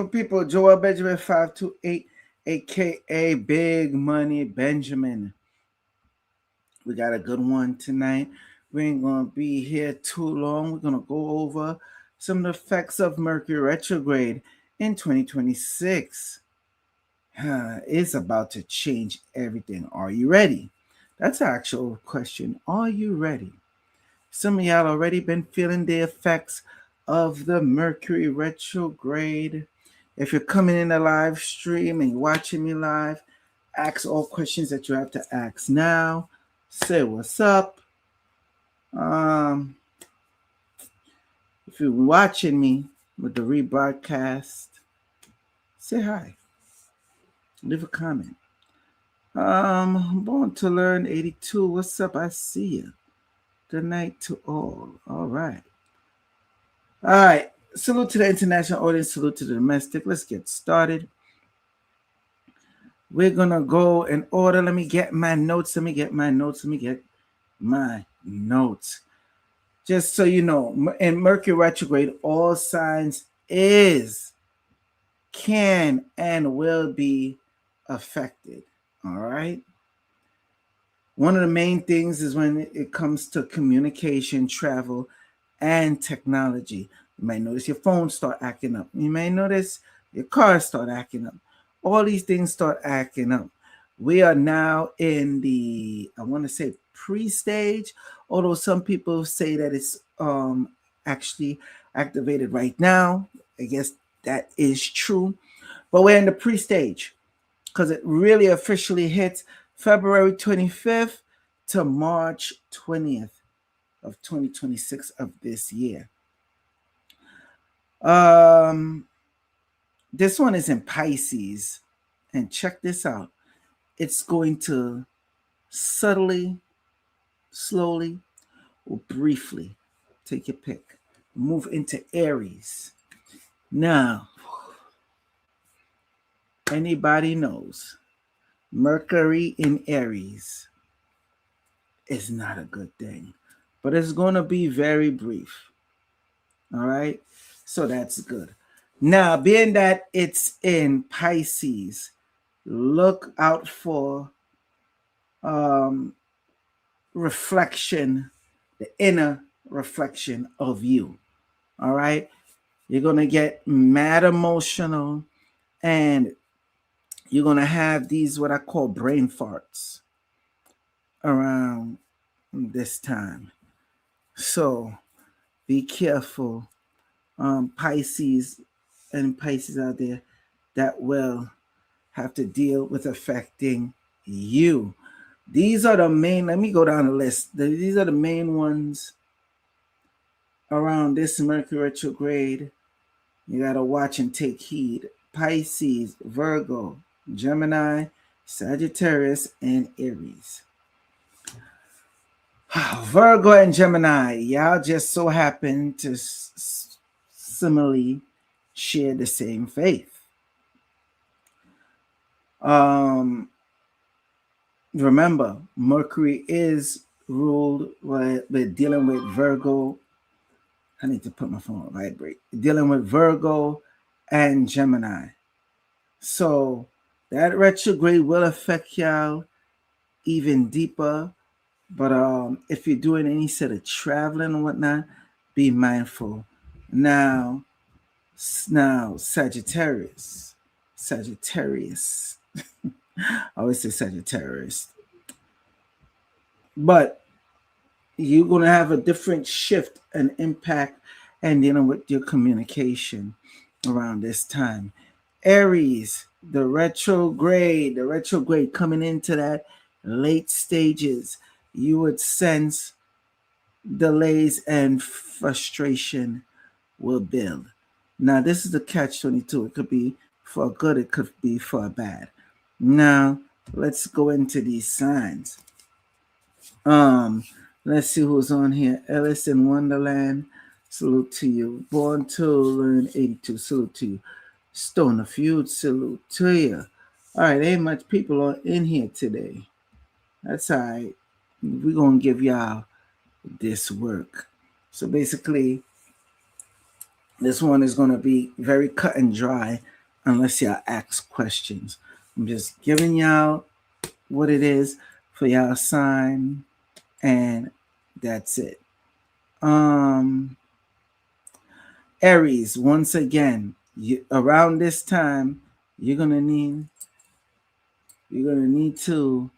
People. Joel Benjamin 528, aka Big Money Benjamin. We got a good one tonight. We ain't gonna be here too long. We're gonna go over some of the effects of Mercury retrograde in 2026. It's about to change everything. Are you ready? That's the actual question. Are you ready? Some of y'all already been feeling the effects of the Mercury retrograde. If you're coming in the live stream and watching me live, ask all questions that you have to ask now. Say what's up. Um, if you're watching me with the rebroadcast, say hi. Leave a comment. Born to Learn 82. What's up? I see you. Good night to all. All right. All right. Salute to the international audience. Salute to the domestic. Let's get started. We're going to go in order. Let me get my notes. Just so you know, in Mercury retrograde, all signs can, and will be affected. All right. One of the main things is when it comes to communication, travel, and technology. You might notice your phone start acting up. You may notice your car start acting up. All these things start acting up. We are now in the, I want to say, pre-stage, although some people say that it's actually activated right now. I guess that is true. But we're in the pre-stage because it really officially hits February 25th to March 20th of 2026 of this year. This one is in Pisces, and check this out. It's going to subtly, slowly, or briefly, take your pick, move into Aries. Now, anybody knows Mercury in Aries is not a good thing, but it's going to be very brief. All right, so that's good. Now, being that it's in Pisces, look out for reflection, the inner reflection of you. All right, you're going to get mad emotional, and you're going to have these what I call brain farts around this time. So be careful, Pisces and Pisces out there that will have to deal with affecting you. These are the main, let me go down the list. These are the main ones around this Mercury retrograde. You got to watch and take heed. Pisces, Virgo, Gemini, Sagittarius, and Aries. Virgo and Gemini, y'all just so happen to similarly share the same faith. Remember, Mercury is ruled with dealing with Virgo. I need to put my phone on vibrate. Dealing with Virgo and Gemini. So that retrograde will affect y'all even deeper. But if you're doing any sort of traveling and whatnot, be mindful. Now, Sagittarius. I always say Sagittarius. But you're going to have a different shift and impact and dealing with your communication around this time. Aries, the retrograde coming into that late stages, you would sense delays and frustration will build. Now, this is the catch-22. It could be for good, it could be for bad. Now, let's go into these signs. Let's see who's on here. Alice in Wonderland, salute to you. Born to Learn 82, salute to you. Stone of Feud, salute to you. All right, ain't much people are in here today. That's all right. We're going to give y'all this work. So basically, This one is going to be very cut and dry unless y'all ask questions. I'm just giving y'all what it is for y'all sign, and that's it. Aries, once again, around this time, you're gonna need to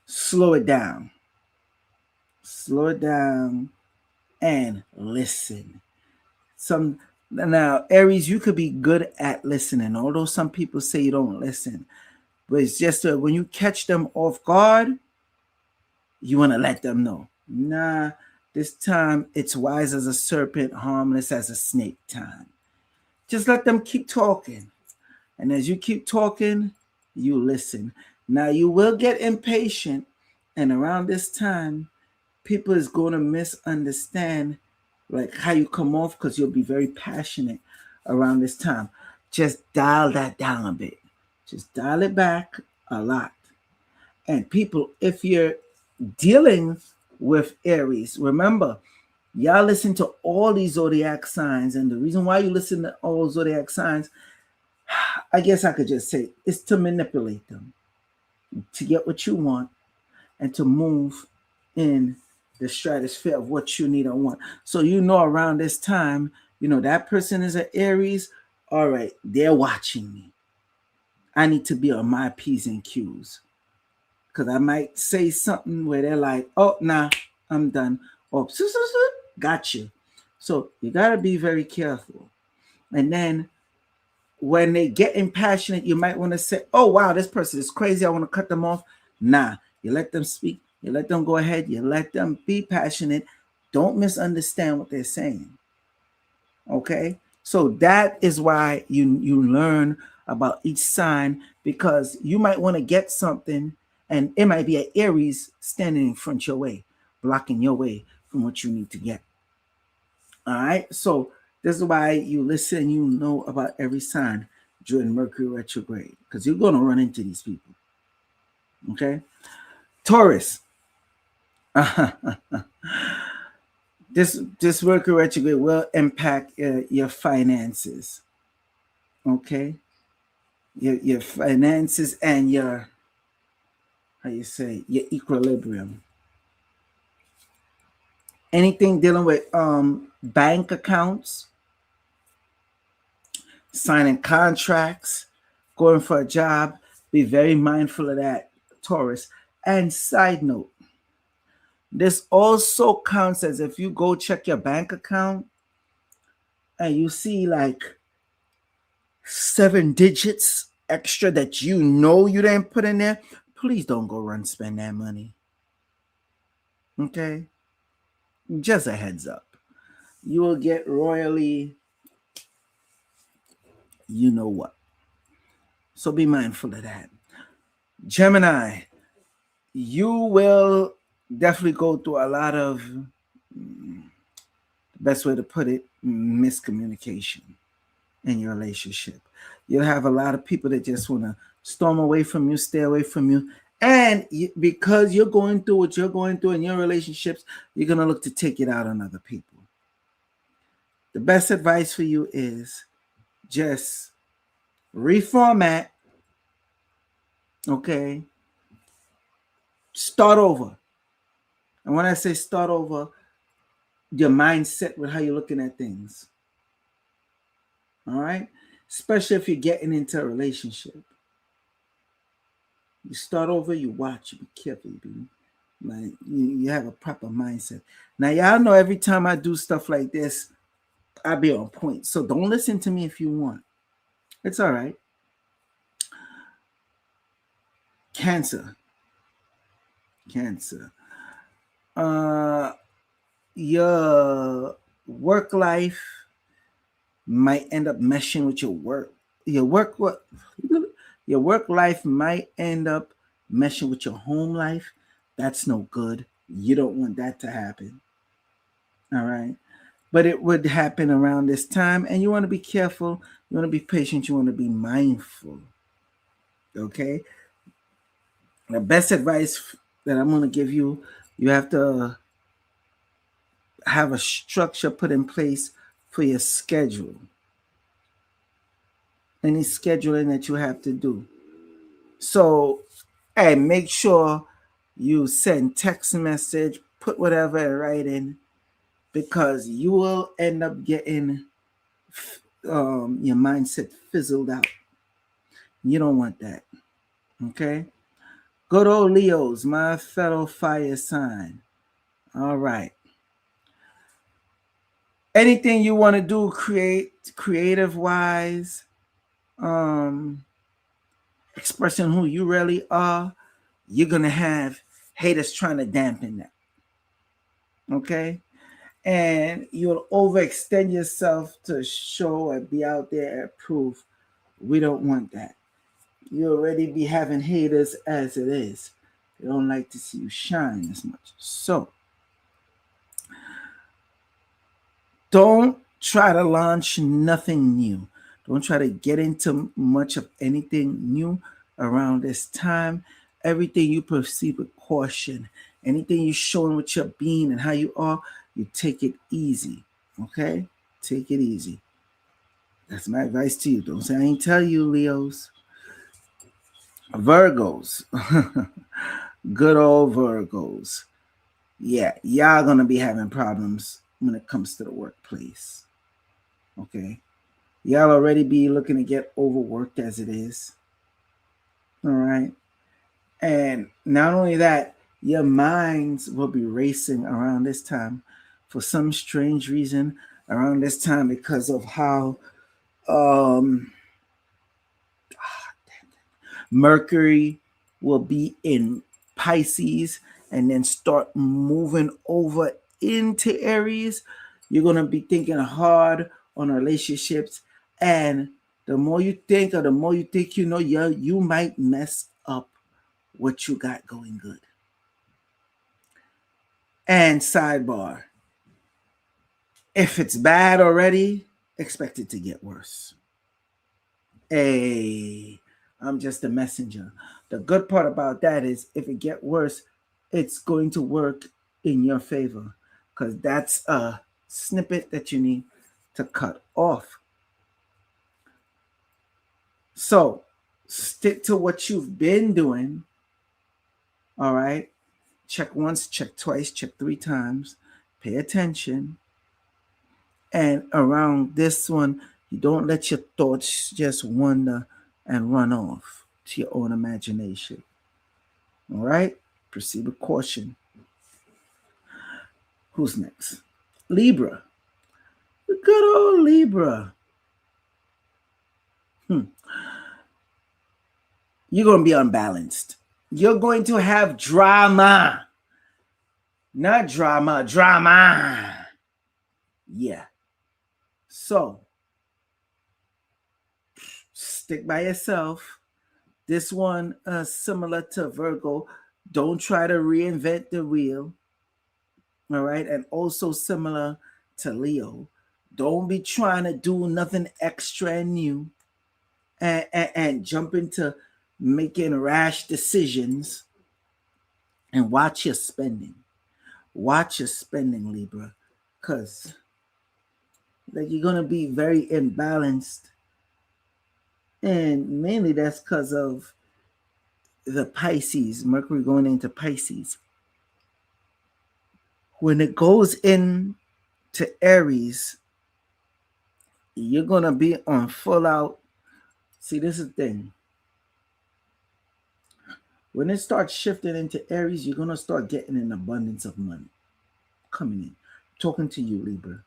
slow it down. Slow it down and listen. Now, Aries, you could be good at listening, although some people say you don't listen. But it's just when you catch them off guard, you want to let them know. Nah, this time it's wise as a serpent, harmless as a snake time. Just let them keep talking. And as you keep talking, you listen. Now you will get impatient, and around this time, people is going to misunderstand like how you come off because you'll be very passionate around this time. Just dial that down a bit. Just dial it back a lot. And people, if you're dealing with Aries, remember, y'all listen to all these zodiac signs, and the reason why you listen to all zodiac signs, I guess I could just say, is to manipulate them, to get what you want, and to move in the stratosphere of what you need or want. So around this time, that person is an Aries. All right, they're watching me. I need to be on my P's and Q's. Because I might say something where they're like, oh, nah, I'm done. Or, got you. So you got to be very careful. And then when they get impassionate, you might want to say, oh, wow, this person is crazy. I want to cut them off. Nah, you let them speak. You let them go ahead. You let them be passionate. Don't misunderstand what they're saying. Okay? So that is why you learn about each sign, because you might want to get something and it might be an Aries standing in front of your way, blocking your way from what you need to get. All right? So this is why you listen, about every sign during Mercury retrograde, because you're going to run into these people. Okay? Taurus. This Mercury retrograde will impact your finances. Okay? Your finances and your your equilibrium. Anything dealing with bank accounts, signing contracts, going for a job, be very mindful of that, Taurus. And side note, this also counts as if you go check your bank account and you see like 7 digits extra that you didn't put in there, please don't go run spend that money. Okay? Just a heads up. You will get royally, you know what. So be mindful of that. Gemini, you will definitely go through a lot of, the best way to put it, miscommunication in your relationship. You'll have a lot of people that just want to storm away from you, stay away from you. And because you're going through what you're going through in your relationships, you're going to look to take it out on other people. The best advice for you is just reformat, okay? Start over. And when I say start over, your mindset with how you're looking at things. All right? Especially if you're getting into a relationship. You start over, you watch, you be careful, you have a proper mindset. Now, y'all know every time I do stuff like this, I be on point. So don't listen to me if you want. It's all right. Cancer. Your work life might end up meshing with your work. Your work life might end up meshing with your home life. That's no good. You don't want that to happen. All right. But it would happen around this time, and you want to be careful. You want to be patient. You want to be mindful. Okay. The best advice that I'm going to give you, you have to have a structure put in place for your schedule. Any scheduling that you have to do. So, hey, make sure you send text message, put whatever in writing, because you will end up getting your mindset fizzled out. You don't want that. Okay? Good old Leos, my fellow fire sign. All right. Anything you want to do, creative wise, expressing who you really are, you're gonna have haters trying to dampen that. Okay? And you'll overextend yourself to show and be out there and prove. We don't want that. You already be having haters as it is. They don't like to see you shine as much. So don't try to launch nothing new. Don't try to get into much of anything new around this time. Everything you proceed with caution. Anything you're showing with your being and how you are, you take it easy. Okay? Take it easy. That's my advice to you. Don't say I ain't tell you, Leos. Virgos. Good old Virgos. Yeah, y'all gonna be having problems when it comes to the workplace. Okay? Y'all already be looking to get overworked as it is. All right? And not only that, your minds will be racing around this time for some strange reason around this time because of how Mercury will be in Pisces and then start moving over into Aries. You're going to be thinking hard on relationships, and the more you think or the more you think you know, you might mess up what you got going good. And sidebar, if it's bad already, expect it to get worse. Hey, I'm just a messenger. The good part about that is if it get worse, it's going to work in your favor because that's a snippet that you need to cut off. So stick to what you've been doing. All right. Check once, check twice, check 3 times. Pay attention. And around this one, you don't let your thoughts just wander and run off to your own imagination. All right? Proceed with caution. Who's next? Libra. The good old Libra. You're going to be unbalanced. You're going to have drama. Not drama, drama. Yeah. So, stick by yourself. This one, similar to Virgo, don't try to reinvent the wheel. All right. And also similar to Leo, don't be trying to do nothing extra and new and jump into making rash decisions. And watch your spending. Watch your spending, Libra, because you're going to be very imbalanced. And mainly that's because of the Pisces, Mercury going into Pisces. When it goes into Aries, you're going to be on full out. See, this is the thing. When it starts shifting into Aries, you're going to start getting an abundance of money coming in. Talking to you, Libra.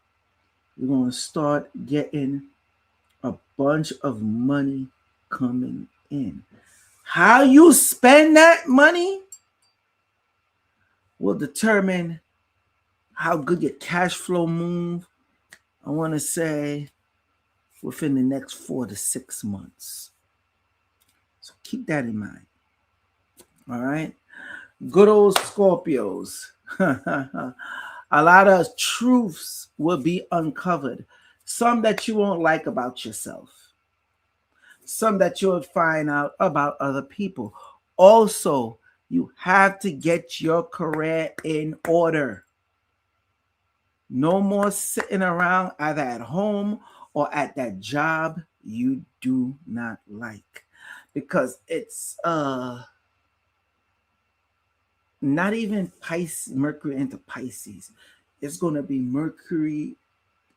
You're going to start getting a bunch of money coming in. How you spend that money will determine how good your cash flow move. I want to say within the next 4 to 6 months. So keep that in mind. All right. Good old Scorpios. A lot of truths will be uncovered. Some that you won't like about yourself. Some that you'll find out about other people. Also, you have to get your career in order. No more sitting around either at home or at that job you do not like, because it's not even Pisces, Mercury into Pisces. It's going to be Mercury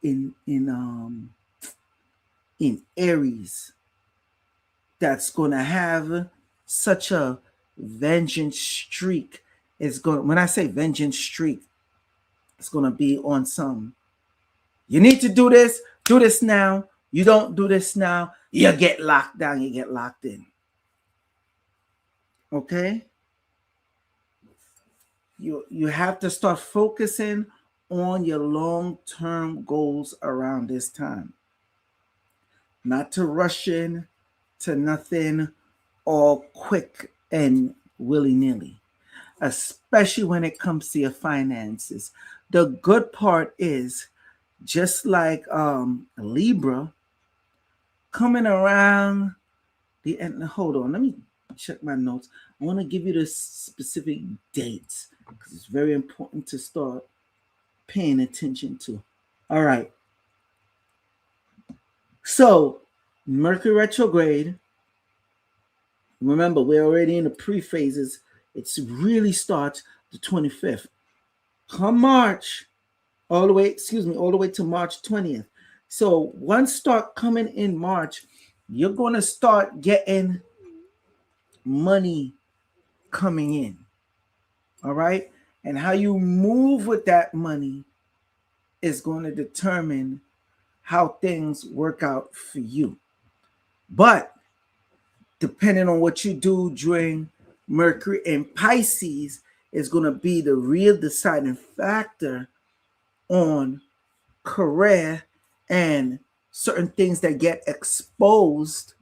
in Aries that's going to have such a vengeance streak. It's going, when I say vengeance streak, it's going to be on some, you need to do this now. You don't do this now, you get locked down, you get locked in. Okay? You have to start focusing on your long-term goals around this time. Not to rush in to nothing all quick and willy-nilly, especially when it comes to your finances. The good part is, just like Libra, coming around the end. Hold on, let me check my notes. I want to give you the specific dates because it's very important to start paying attention to. All right. So, Mercury retrograde, remember, we're already in the pre-phases. It really starts the 25th. Come March, all the way to March 20th. So once start coming in March, you're going to start getting money coming in. All right? And how you move with that money is going to determine how things work out for you. But depending on what you do during Mercury in Pisces is going to be the real deciding factor on career and certain things that get exposed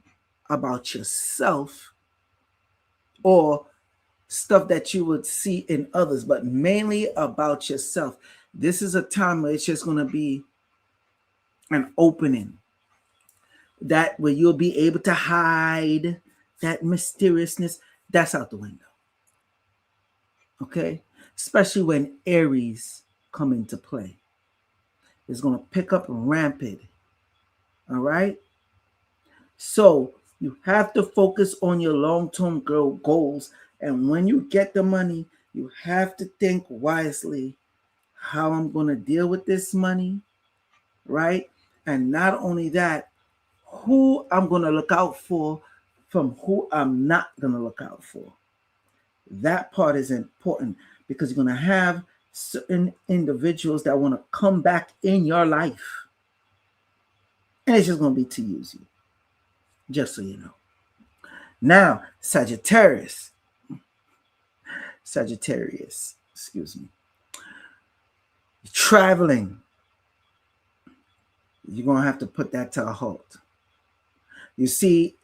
about yourself or stuff that you would see in others, but mainly about yourself. This is a time where it's just going to be an opening, that where you'll be able to hide that mysteriousness. That's out the window. Okay? Especially when Aries come into play. It's going to pick up rampant. All right? So you have to focus on your long-term goals. And when you get the money, you have to think wisely how I'm going to deal with this money, right? And not only that, who I'm going to look out for from who I'm not going to look out for. That part is important because you're going to have certain individuals that want to come back in your life. And it's just going to be to use you. Just so you know. Now, Sagittarius, excuse me. Traveling. You're going to have to put that to a halt. You see,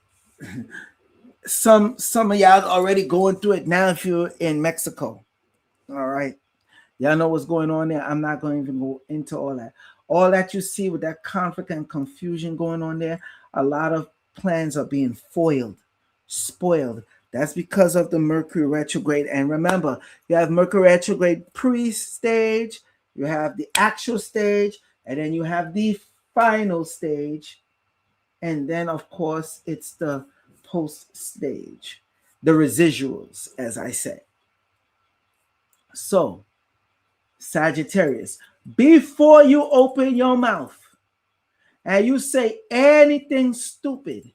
some of y'all already going through it now if you're in Mexico. All right. Y'all know what's going on there. I'm not going to even go into all that. All that you see with that conflict and confusion going on there, a lot of plans are being spoiled. That's because of the Mercury retrograde. And remember, you have Mercury retrograde pre-stage, you have the actual stage, and then you have the final stage. And then, of course, it's the post-stage, the residuals, as I say. So, Sagittarius, before you open your mouth and you say anything stupid,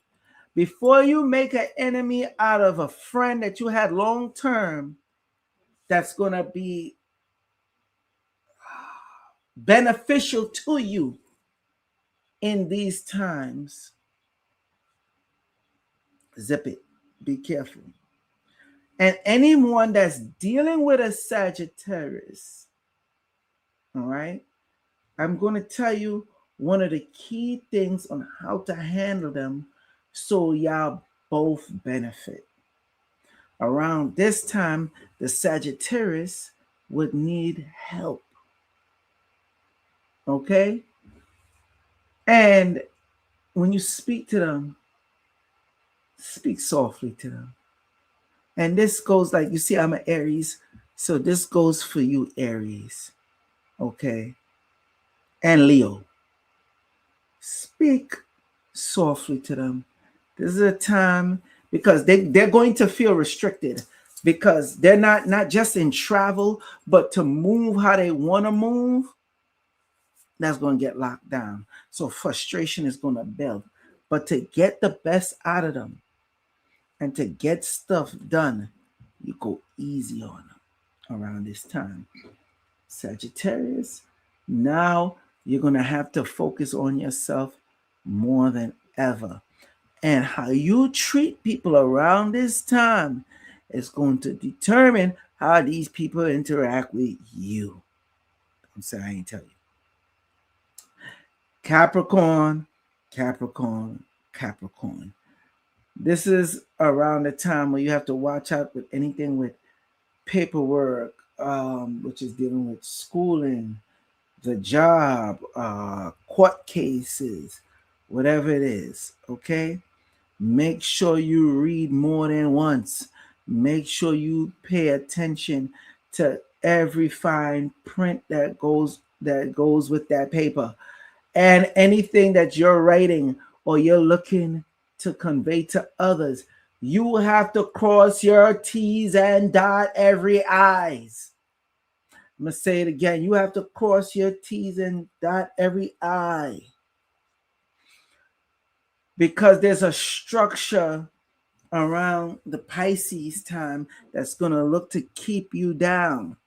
before you make an enemy out of a friend that you had long term, that's going to be beneficial to you in these times, zip it. Be careful. And anyone that's dealing with a Sagittarius, all right, I'm going to tell you one of the key things on how to handle them so y'all both benefit. Around this time, the Sagittarius would need help. Okay? And when you speak to them, speak softly to them. And this goes like, you see, I'm an Aries, so this goes for you, Aries. Okay? and Leo. Speak softly to them. This is a time because they're going to feel restricted because they're not just in travel, but to move how they want to move, that's going to get locked down. So frustration is going to build. But to get the best out of them and to get stuff done, you go easy on them around this time. Sagittarius, now you're going to have to focus on yourself more than ever. And how you treat people around this time is going to determine how these people interact with you. I'm sorry, I ain't tell you. Capricorn, Capricorn, Capricorn. This is around the time where you have to watch out with anything with paperwork, which is dealing with schooling, the job, court cases, whatever it is. Okay, make sure you read more than once. Make sure you pay attention to every fine print that goes with that paper, and anything that you're writing or you're looking to convey to others. You have to cross your T's and dot every I's. I'm going to say it again. You have to cross your T's and dot every I. Because there's a structure around the Pisces time that's going to look to keep you down.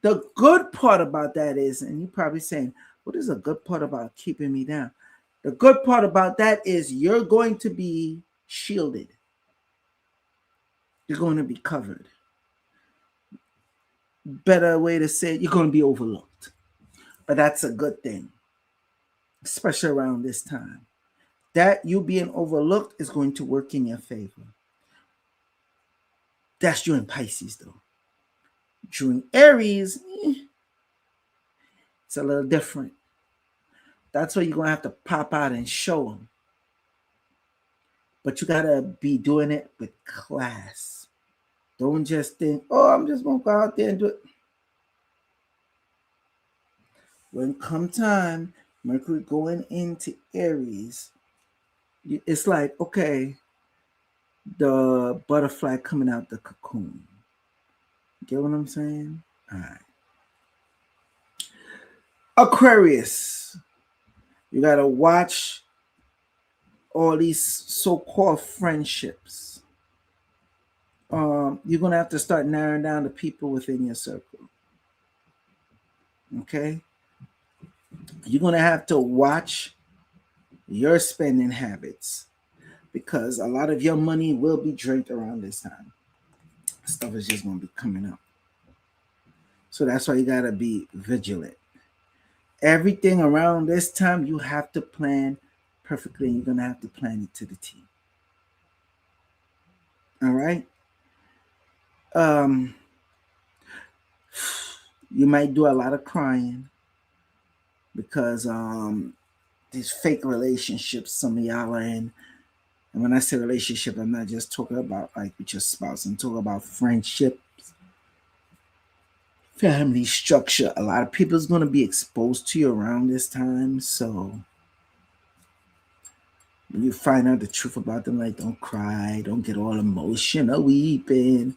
The good part about that is, and you're probably saying, what is a good part about keeping me down? The good part about that is you're going to be shielded. You're going to be covered. Better way to say it, you're going to be overlooked. But that's a good thing, especially around this time. That you being overlooked is going to work in your favor. That's during Pisces, though. During Aries, it's a little different. That's where you're going to have to pop out and show them. But you got to be doing it with class. Don't just think, oh, I'm just going to go out there and do it. When come time, Mercury going into Aries, it's like, okay, the butterfly coming out the cocoon. Get what I'm saying? All right. Aquarius, you got to watch all these so-called friendships. You're going to have to start narrowing down the people within your circle. Okay? You're going to have to watch your spending habits because a lot of your money will be drained around this time. Stuff is just going to be coming up. So that's why you got to be vigilant. Everything around this time, you have to plan perfectly. You're going to have to plan it to the T. All right? You might do a lot of crying because these fake relationships some of y'all are in. And when I say relationship, I'm not just talking about like with your spouse. I'm talking about friendships, family structure. A lot of people is going to be exposed to you around this time. So when you find out the truth about them, like don't cry, don't get all emotional, weeping.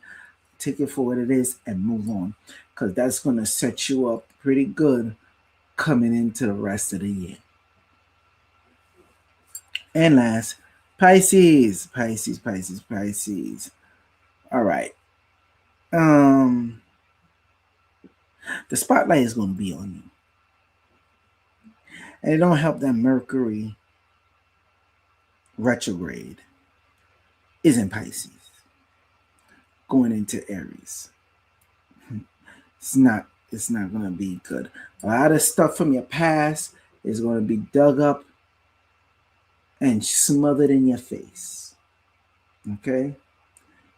Take it for what it is and move on. Because that's going to set you up pretty good coming into the rest of the year. And last, Pisces. All right. The spotlight is going to be on you. And it don't help that Mercury Retrograde is in Pisces. Going into Aries. It's not going to be good. A lot of stuff from your past is going to be dug up and smothered in your face. Okay?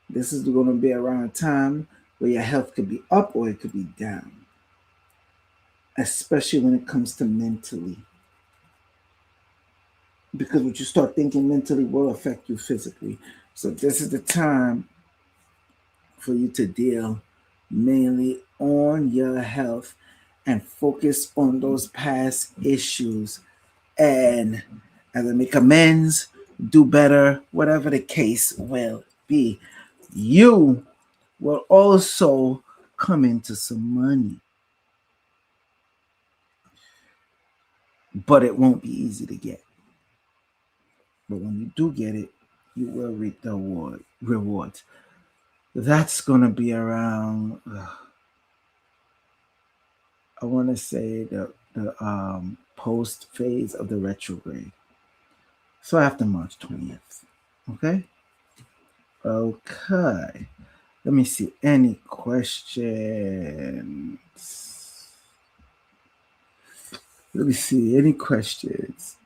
This is going to be around a time where your health could be up or it could be down. Especially when it comes to mentally. Because what you start thinking mentally will affect you physically. So this is the time for you to deal mainly on your health and focus on those past issues and either make amends, do better, whatever the case will be. You will also come into some money, but it won't be easy to get. But when you do get it, you will reap the rewards. That's gonna be around. I want to say the post phase of the retrograde. So after March 20th. Okay. Okay. Let me see. Any questions? Let me see. Any questions?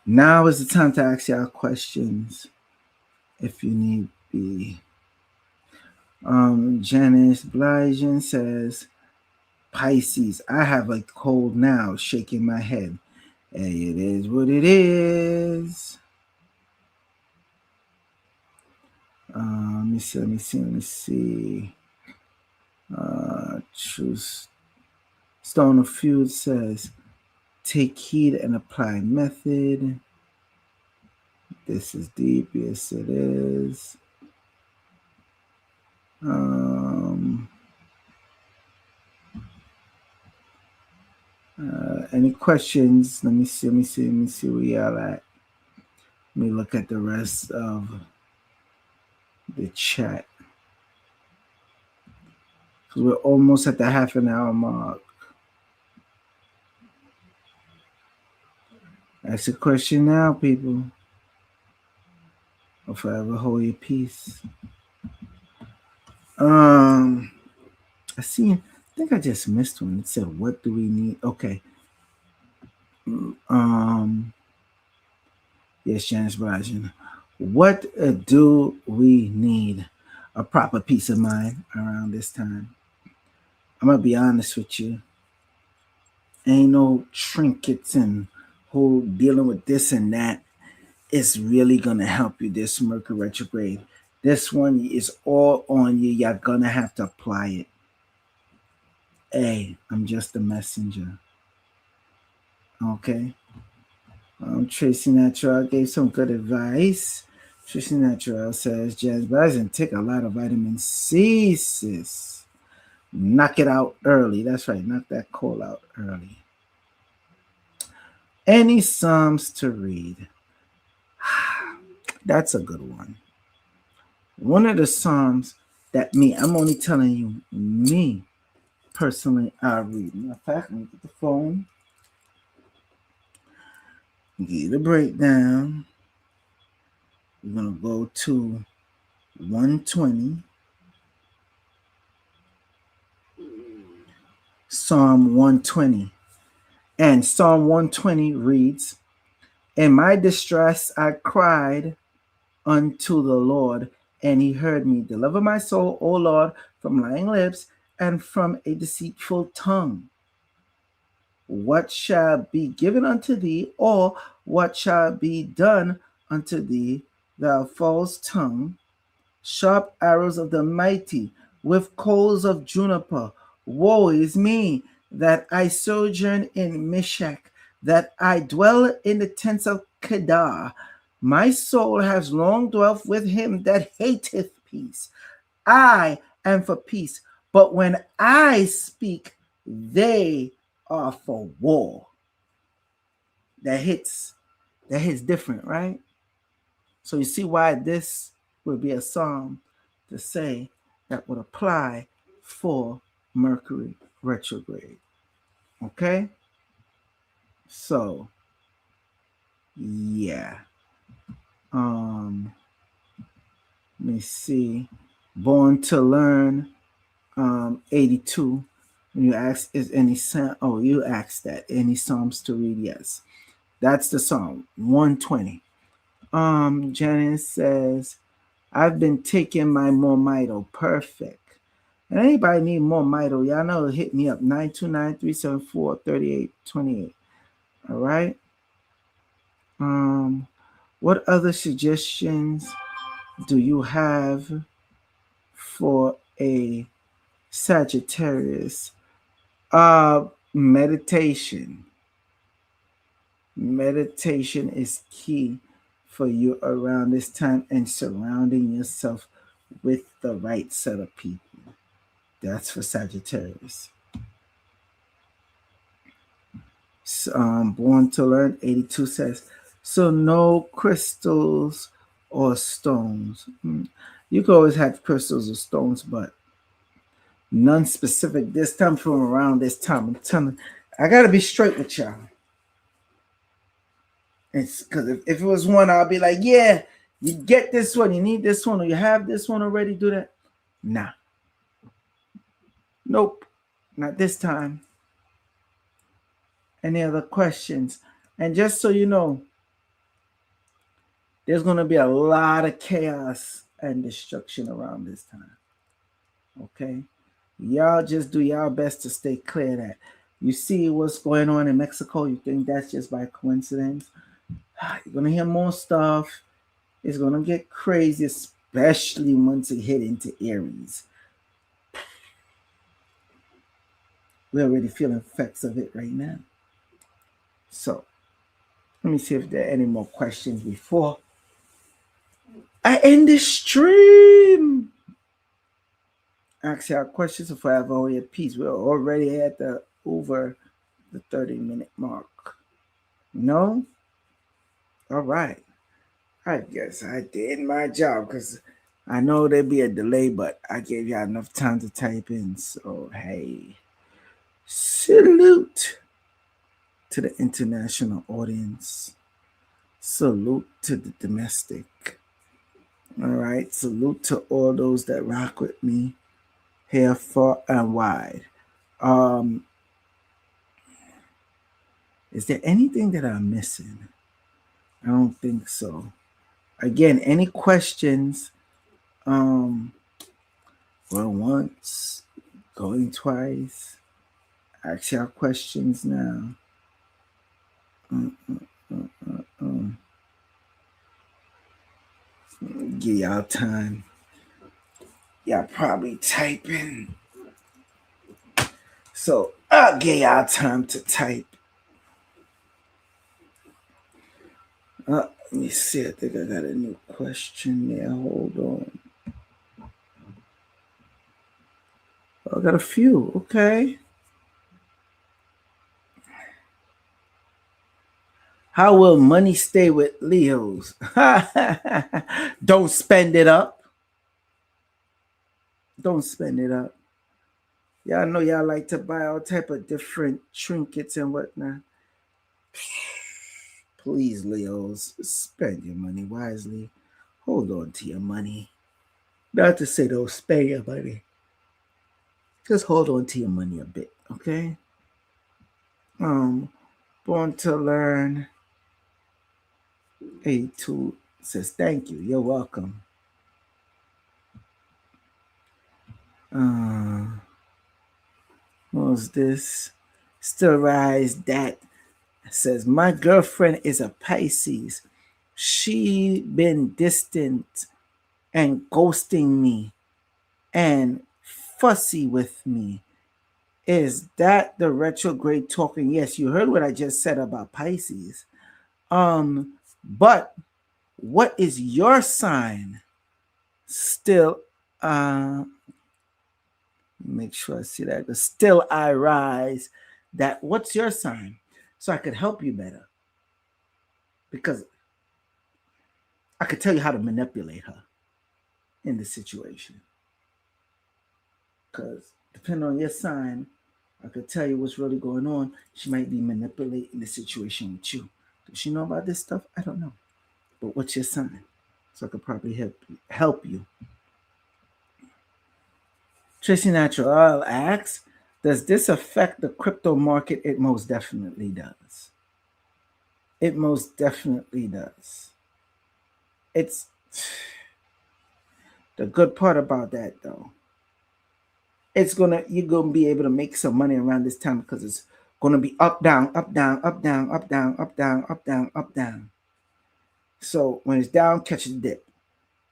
Now is the time to ask y'all questions if you need be. Janice Bligen says, Pisces, I have a cold now, shaking my head. Hey, it is what it is. Let me see. Truth. Stone of Feud says, take heed and apply method. This is deep. Yes, it is. Any questions? Let me see where y'all at. Let me look at the rest of the chat. Because we're almost at the half an hour mark. Ask a question now, people. Or forever hold your peace. I think I just missed one. It said, what do we need? Okay. Yes, Janice Rajan. What do we need? A proper peace of mind around this time. I'm going to be honest with you. Ain't no trinkets and whole dealing with this and that. It's really going to help you, this Mercury retrograde. This one is all on you. You're going to have to apply it. Hey, I'm just a messenger. Okay? Tracy Natural gave some good advice. Tracy Natural says, Jazz Bison, take a lot of vitamin C, sis. Knock it out early. That's right. Knock that cold out early. Any Psalms to read? That's a good one. One of the Psalms that I'm only telling you, me personally, I read. Matter of fact, let me get the phone. Get the breakdown. We're going to go to 120. Psalm 120. And Psalm 120 reads, in my distress I cried unto the Lord, and he heard me. Deliver my soul, O Lord, from lying lips and from a deceitful tongue. What shall be given unto thee, or what shall be done unto thee, thou false tongue? Sharp arrows of the mighty, with coals of juniper. Woe is me, that I sojourn in Meshach, that I dwell in the tents of Kedar. My soul has long dwelt with him that hateth peace. I am for peace, but when I speak, they are for war. That hits different, right? So you see why this would be a psalm to say that would apply for Mercury retrograde. Okay? So, yeah. Let me see. Born to Learn, 82. When you ask, is any you asked that. Any Psalms to read? Yes. That's the Psalm, 120. Janice says, I've been taking my more Mito. Perfect. And anybody need more Mito, y'all know, hit me up, 929-374-3828. All right. What other suggestions do you have for a Sagittarius. Meditation. Meditation is key for you around this time, and surrounding yourself with the right set of people. That's for Sagittarius. Born to Learn 82 says, so no crystals or stones. You can always have crystals or stones, but none specific this time from around this time. I'm telling you, I got to be straight with y'all. It's because if it was one, I'll be like, yeah, you get this one, you need this one, or you have this one already, do that. Nah. Nope. Not this time. Any other questions? And just so you know, there's going to be a lot of chaos and destruction around this time. Okay? Y'all just do y'all best to stay clear of that. You see what's going on in Mexico, you think that's just by coincidence? You're going to hear more stuff. It's going to get crazy, especially once it hit into Aries. We're already feeling effects of it right now. So, let me see if there are any more questions before I end this stream. Ask y'all questions if I have all your piece. We're already at over the 30-minute mark. No? All right. I guess I did my job because I know there'd be a delay, but I gave y'all enough time to type in. So, hey, salute to the international audience. Salute to the domestic. All right. Salute to all those that rock with me here far and wide. Is there anything that I'm missing? I don't think so. Again, any questions? Going once, going twice. Ask y'all questions now. Give y'all time. Y'all probably typing. So I'll give y'all time to type. Let me see. I think I got a new question there. Hold on. I got a few. Okay. How will money stay with Leos? Don't spend it up. Don't spend it up. Y'all know y'all like to buy all type of different trinkets and whatnot. Please, Leos, spend your money wisely. Hold on to your money. Not to say don't spend your money. Just hold on to your money a bit, okay? Born to Learn 82 says thank you. You're welcome. What was this? Still Rise that says my girlfriend is a Pisces. She been distant and ghosting me and fussy with me. Is that the retrograde talking? Yes, you heard what I just said about Pisces. But what is your sign? Still, make sure I see that. The Still I Rise. That what's your sign? So I could help you better. Because I could tell you how to manipulate her in the situation. Because depending on your sign, I could tell you what's really going on. She might be manipulating the situation with you. Does she know about this stuff? I don't know. But what's your sign? So I could probably help you. Tracy Natural asks, does this affect the crypto market? It most definitely does. It most definitely does. It's the good part about that though. You're gonna be able to make some money around this time because it's gonna be up, down, up, down, up, down, up, down, up, down, up, down, up, down. So when it's down, catch the dip.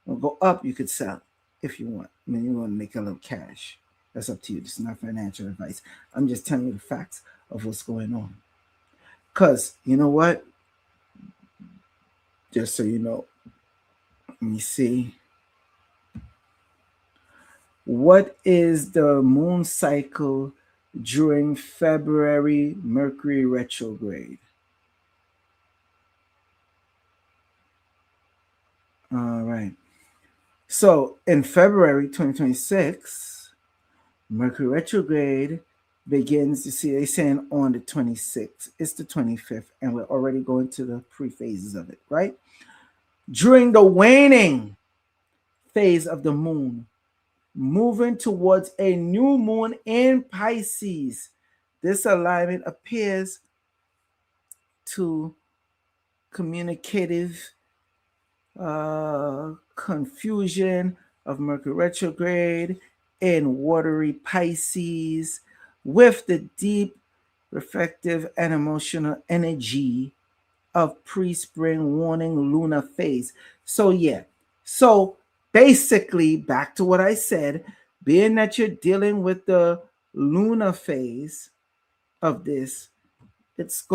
When it go up, you could sell if you want. I mean, you want to make a little cash. That's up to you. This is not financial advice. I'm just telling you the facts of what's going on. Because, you know what? Just so you know, let me see. What is the moon cycle during February Mercury retrograde? All right. So in February 2026, Mercury retrograde begins, you see, they're saying on the 26th. It's the 25th, and we're already going to the pre-phases of it, right? During the waning phase of the moon, moving towards a new moon in Pisces. This alignment appears to communicative confusion of Mercury retrograde in watery Pisces with the deep, reflective, and emotional energy of pre-spring warning lunar phase. So yeah, so basically back to what I said, being that you're dealing with the lunar phase of this, it's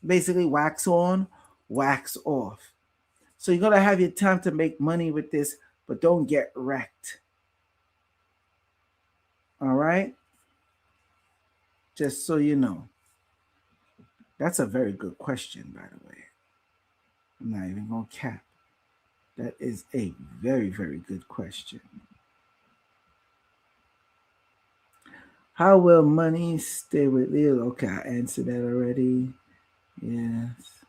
basically wax on, wax off. So you're gonna have your time to make money with this, but don't get wrecked. All right, just so you know. That's a very good question, by the way. I'm not even gonna cap. That is a very, very good question. How will money stay with you? Okay, I answered that already. Yes.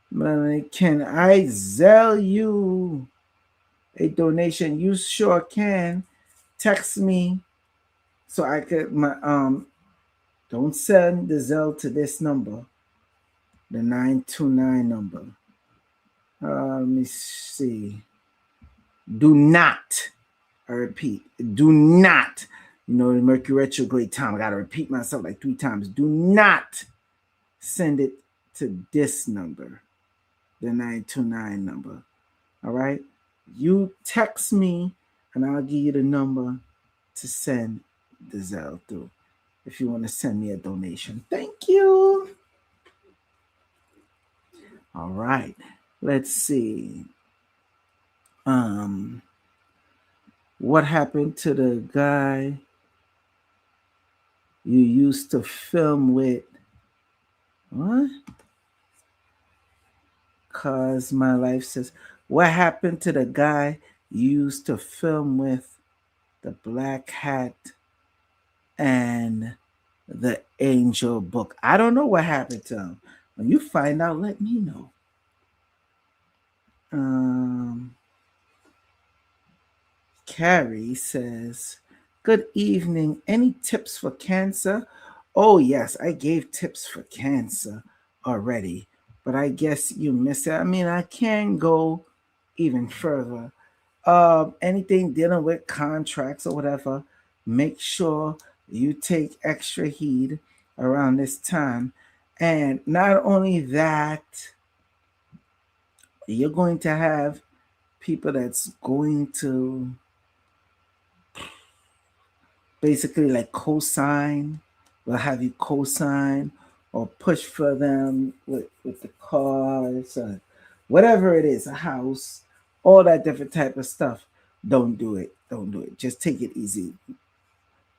Money, can I sell you a donation? You sure can. Text me so I could don't send the Zelle to this number, the 929 number. Let me see. Do not, I repeat, do not, the Mercury retrograde time. I got to repeat myself like 3 times. Do not send it to this number, the 929 number. All right. You text me and I'll give you the number to send the Zelle through if you want to send me a donation. Thank you. All right. Let's see. What happened to the guy you used to film with? What? Cause my life says, what happened to the guy you used to film with, the black hat and the angel book? I don't know what happened to him. When you find out, let me know. Carrie says, good evening. Any tips for Cancer? Oh, yes, I gave tips for Cancer already, but I guess you missed it. I mean, I can go even further. Anything dealing with contracts or whatever, make sure you take extra heed around this time. And not only that, you're going to have people that's going to basically like co-sign, will have you co-sign or push for them with the cars or whatever it is, a house, all that different type of stuff. Don't do it. Don't do it. Just take it easy.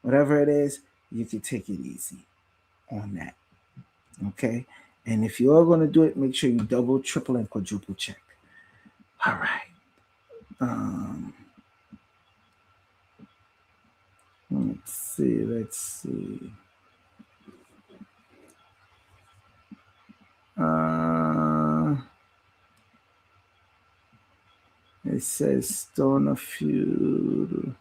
Whatever it is, you can take it easy on that. Okay. And if you are going to do it, make sure you double, triple, and quadruple check. All right. Let's see. It says Stone Feud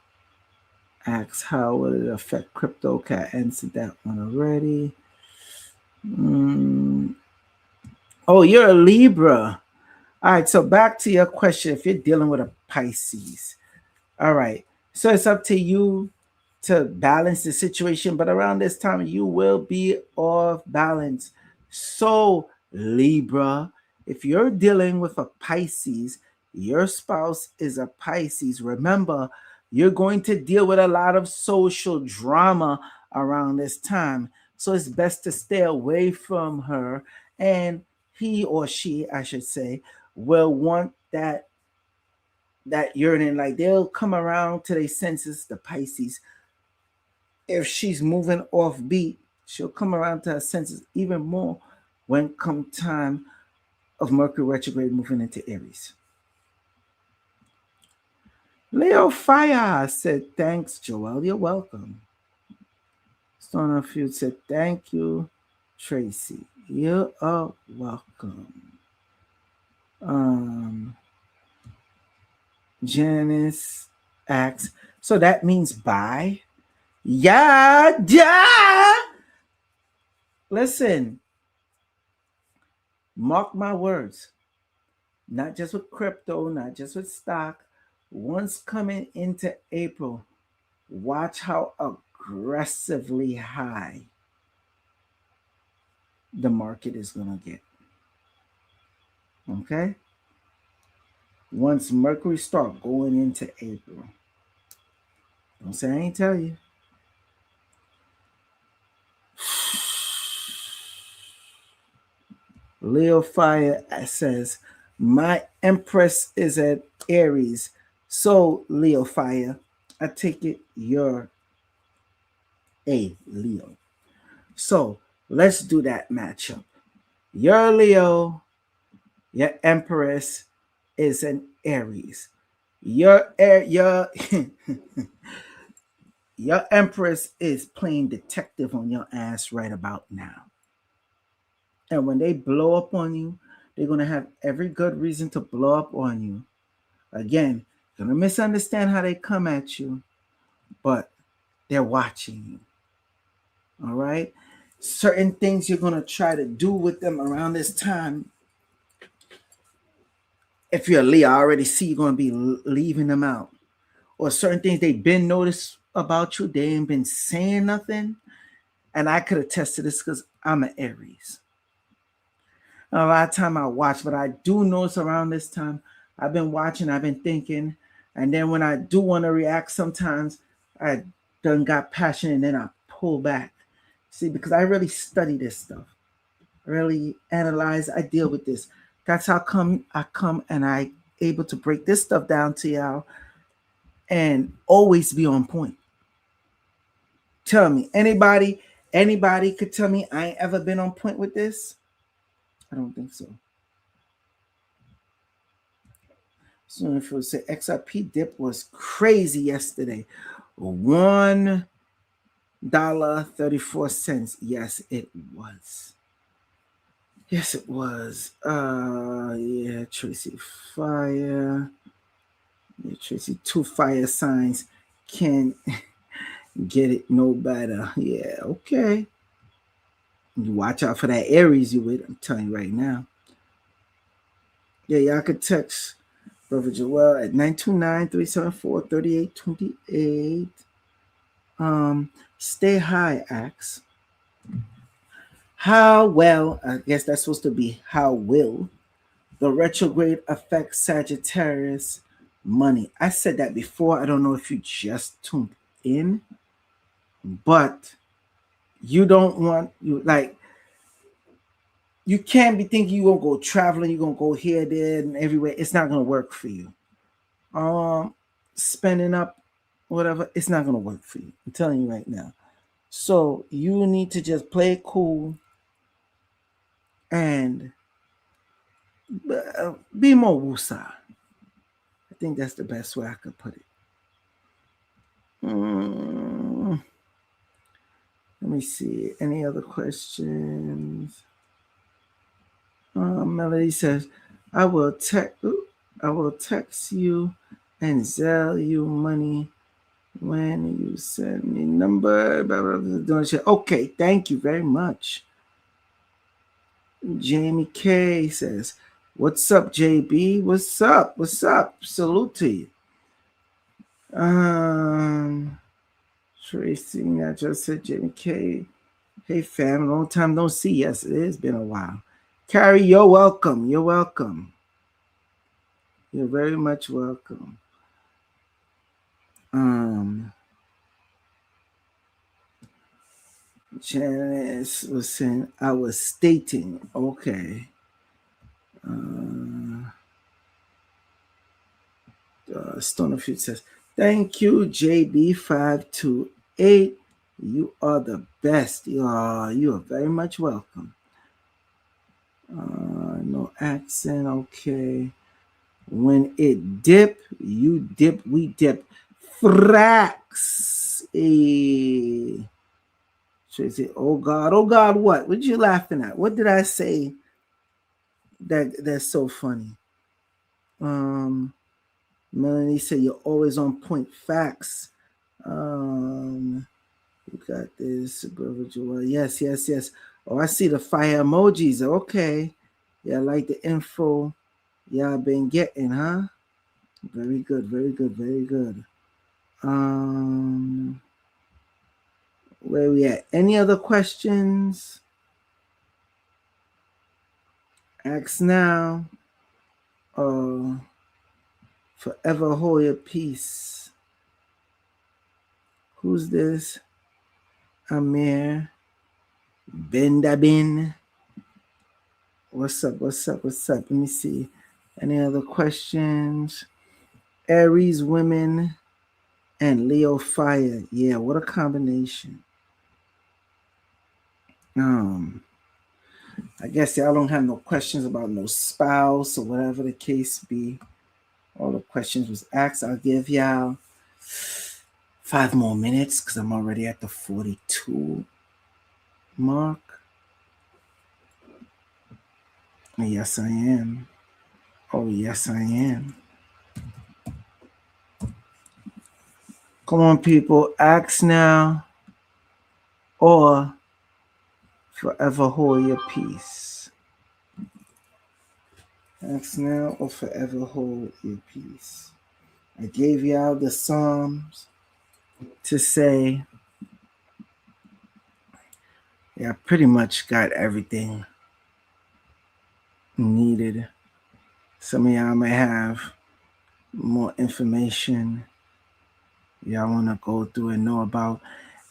asks how will it affect crypto. Okay, I answered that one already. Oh, you're a Libra. All right, so back to your question. If you're dealing with a Pisces, all right, so it's up to you to balance the situation, but around this time you will be off balance. So Libra, if you're dealing with a Pisces, your spouse is a Pisces, remember You're going to deal with a lot of social drama around this time. So it's best to stay away from her. And he or she, I should say, will want that yearning. Like they'll come around to their senses, the Pisces. If she's moving off beat, she'll come around to her senses even more when come time of Mercury retrograde moving into Aries. Leo Fire said, thanks, Joel. You're welcome. Stoner Field said, thank you, Tracy. You are welcome. Janice asks, so that means bye? Yeah. Listen, mark my words. Not just with crypto, not just with stock. Once coming into April, watch how aggressively high the market is going to get. Okay? Once Mercury start going into April. Don't say I ain't tell you. Leo Fire says, my Empress is at Aries. So, Leo Fire, I take it you're a Leo. So, let's do that matchup. You're Leo, your Empress is an Aries. Your your Empress is playing detective on your ass right about now. And when they blow up on you, they're going to have every good reason to blow up on you. Again, you're going to misunderstand how they come at you, but they're watching you. All right? Certain things you're going to try to do with them around this time. If you're a Leo, I already see you're going to be leaving them out. Or certain things they've been noticed about you, they ain't been saying nothing. And I could attest to this because I'm an Aries. A lot of time I watch, but I do notice around this time, I've been watching, I've been thinking, and then when I do want to react, sometimes I done got passionate and then I pull back. See, because I really study this stuff, really analyze, I deal with this. That's how I come and I able to break this stuff down to y'all and always be on point. Tell me, anybody could tell me I ain't ever been on point with this? I don't think so. So if it say XRP dip was crazy yesterday, $1.34. Yes, it was. Yes, it was. Yeah, Tracy Fire. Yeah, Tracy, 2 fire signs can get it no better. Yeah, okay. You watch out for that Aries you with. I'm telling you right now. Yeah, y'all could text Brother Joel at 929-374-3828. Stay high, Axe. How well, I guess that's supposed to be how will the retrograde affect Sagittarius money? I said that before. I don't know if you just tuned in, but you don't want you can't be thinking you're gonna go traveling, you're gonna go here, there, and everywhere. It's not gonna work for you. Spending up whatever, it's not gonna work for you. I'm telling you right now. So you need to just play it cool and be more wusa. I think that's the best way I could put it. Let me see. Any other questions? Melody says, I will text you and Zelle you money when you send me number. Blah, blah, blah. Okay, thank you very much. Jamie K says, what's up, JB? What's up? What's up? Salute to you. Tracy, I just said Jamie K. Hey fam, long time no see. Yes, it has been a while. Carrie, you're welcome. You're welcome. You're very much welcome. Janice was saying I was stating, okay. Stonerfield says, thank you, JB528. You are the best. You are very much welcome. No accent, okay. When it dip, you dip, we dip. Frax. Hey. Tracy, oh God, what? What you laughing at? What did I say that's so funny? Melanie said you're always on point. Facts. You got this, brother Joel. Yes. Oh, I see the fire emojis. Okay. Yeah, I like the info y'all been getting, huh? Very good. Where we at? Any other questions? Ask now. Forever hold your peace. Who's this? Amir Bendabin. What's up? Let me see. Any other questions? Aries women and Leo fire. Yeah, what a combination. I guess y'all don't have no questions about no spouse or whatever the case be. All the questions was asked. I'll give y'all 5 more minutes because I'm already at the 42 mark. Yes, I am. Oh, yes, I am. Come on, people. Ask now or forever hold your peace. Ask now or forever hold your peace. I gave y'all the Psalms to say, yeah, I pretty much got everything needed. Some of y'all may have more information y'all want to go through and know about.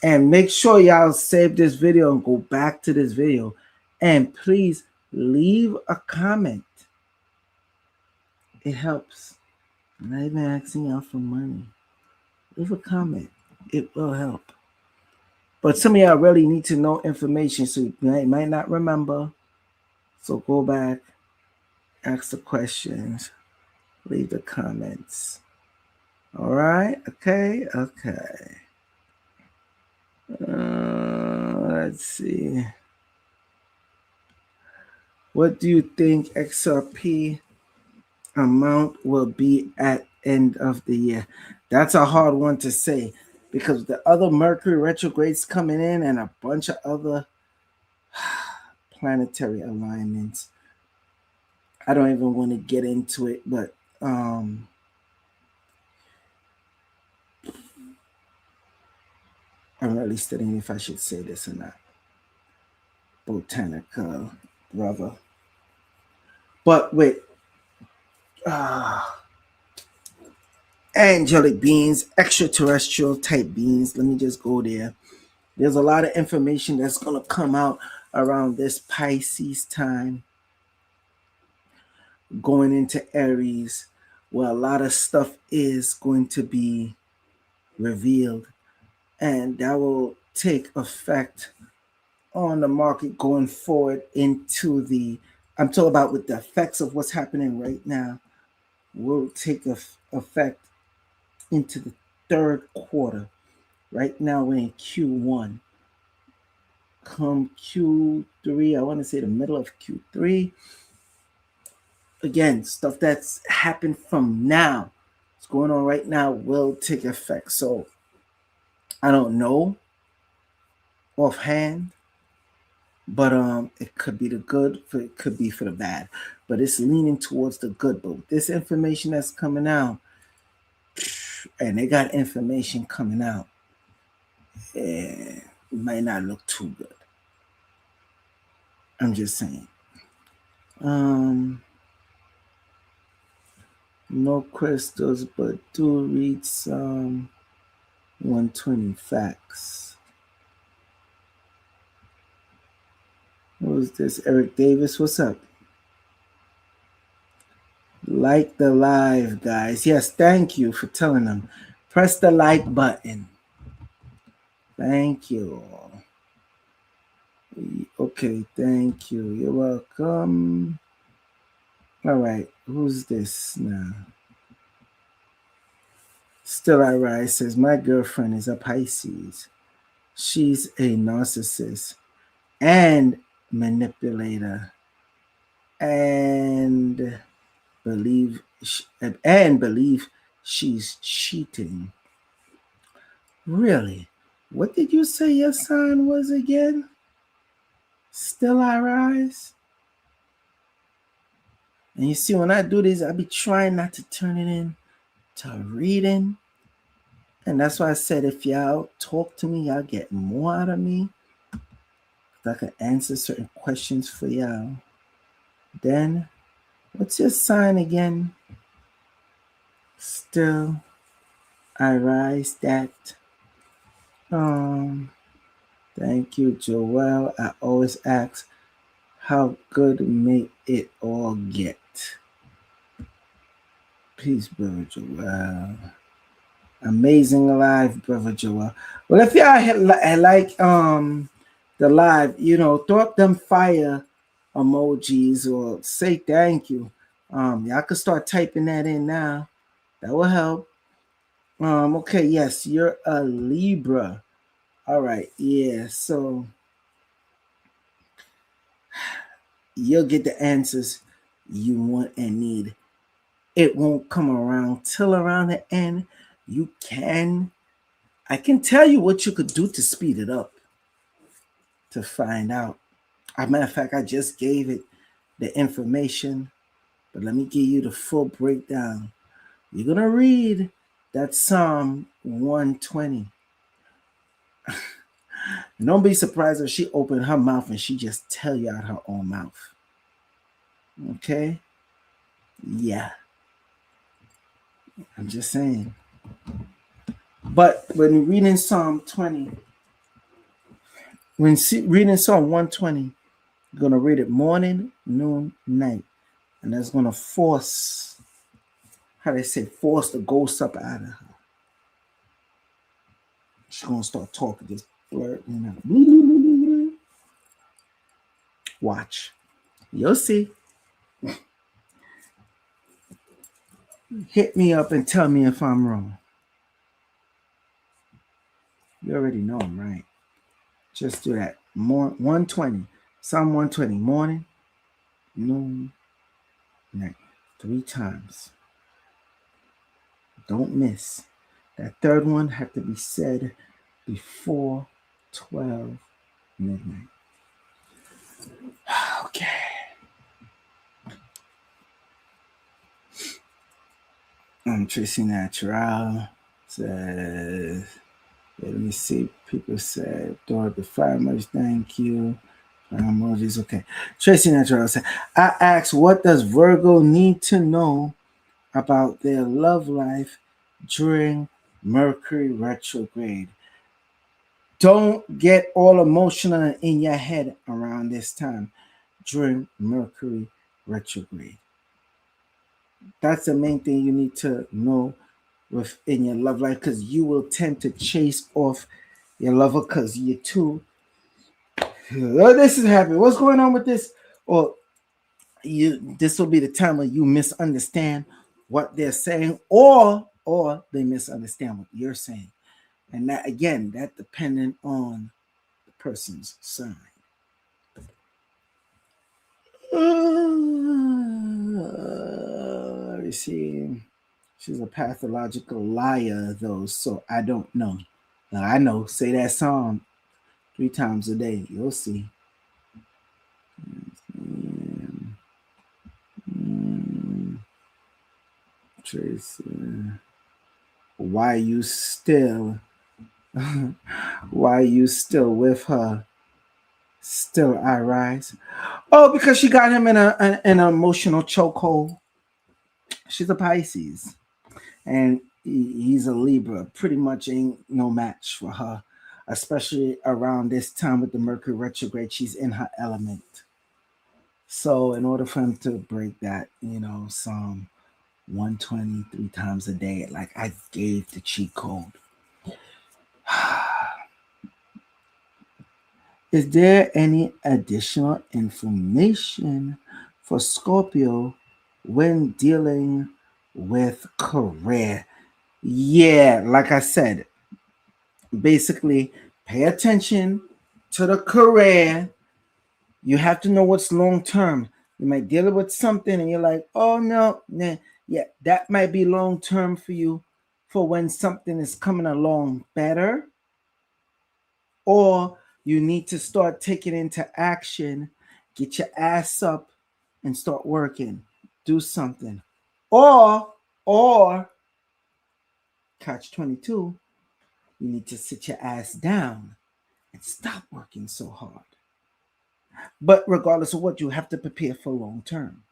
And make sure y'all save this video and go back to this video. And please leave a comment. It helps. I'm not even asking y'all for money. Leave a comment. It will help. But some of y'all really need to know information, so you might not remember. So go back, ask the questions, leave the comments. All right? Okay. Let's see. What do you think XRP amount will be at end of the year? That's a hard one to say because the other Mercury retrogrades coming in and a bunch of other planetary alignments. I don't even want to get into it, but I'm really studying if I should say this or not. Botanical brother. But with angelic beings, extraterrestrial type beings, let me just go there. There's a lot of information that's going to come out around this Pisces time, going into Aries, where a lot of stuff is going to be revealed, and that will take effect on the market going forward into the, I'm talking about with the effects of what's happening right now, will take effect into the third quarter. Right now we're in Q1. Come Q3, I want to say the middle of Q3. Again, stuff that's happened from now, what's going on right now, will take effect. So I don't know offhand, but it could be the good, it could be for the bad, but it's leaning towards the good. But with this information that's coming out, and they got information coming out, it might not look too good. I'm just saying. No crystals, but do read some 120 facts. What was this? Eric Davis, what's up? Like the live, guys. Yes, thank you for telling them. Press the like button. Thank you. Okay, thank you. You're welcome. All right, who's this now? Still I Rise says, my girlfriend is a Pisces. She's a narcissist and manipulator and believe she's cheating. Really? What did you say your sign was again? Still I Rise? And you see, when I do this, I be trying not to turn it in to reading. And that's why I said, if y'all talk to me, y'all get more out of me. I can answer certain questions for y'all. Then, what's your sign again? Still I Rise. That. Thank you, Joelle. I always ask, how good may it all get? Peace, brother Joelle. Amazing alive, brother Joelle. Well, if y'all like the live, throw up them fire emojis or say thank you. Y'all can start typing that in now. That will help. Okay, yes, you're a Libra. All right, yeah, so you'll get the answers you want and need. It won't come around till around the end. I can tell you what you could do to speed it up to find out. As a matter of fact, I just gave it the information, but let me give you the full breakdown. You're going to read that Psalm 120. And don't be surprised if she opened her mouth and she just tell you out her own mouth. Okay? Yeah. I'm just saying. But when reading Psalm 20, reading Psalm 120, you're going to read it morning, noon, night. And that's going to force the ghost up out of her. She's going to start talking, just blurting out. Watch. You'll see. Hit me up and tell me if I'm wrong. You already know I'm right. Just do that. 120. Psalm 120. Morning, noon, night. 3 times. Don't miss. That third one had to be said before 12 midnight. Okay. Tracy Natural says, let me see. People said, Dora the Fire Emojis, thank you. Fire emojis, okay. Tracy Natural said, I asked, what does Virgo need to know about their love life during Mercury retrograde? Don't get all emotional in your head around this time during Mercury retrograde. That's the main thing you need to know within your love life, because you will tend to chase off your lover because you're too. Oh, this is happening. What's going on with this? Or this will be the time when you misunderstand what they're saying, or they misunderstand what you're saying. And that, again, that dependent on the person's sign. Let me see. She's a pathological liar, though, so I don't know. Now, I know. Say that song 3 times a day. You'll see. Tracy, why you still with her? Still I Rise. Oh, because she got him in an emotional chokehold. She's a Pisces, and he's a Libra. Pretty much ain't no match for her, especially around this time with the Mercury retrograde. She's in her element. So in order for him to break that, some 123 times a day, like I gave the cheat code. Is there any additional information for Scorpio when dealing with career? Yeah, like I said, basically pay attention to the career. You have to know what's long term. You might deal with something and you're like, oh no, nah. Yeah, that might be long term for you for when something is coming along better, or you need to start taking into action, get your ass up and start working, do something. Or catch 22, you need to sit your ass down and stop working so hard. But regardless of what, you have to prepare for long term.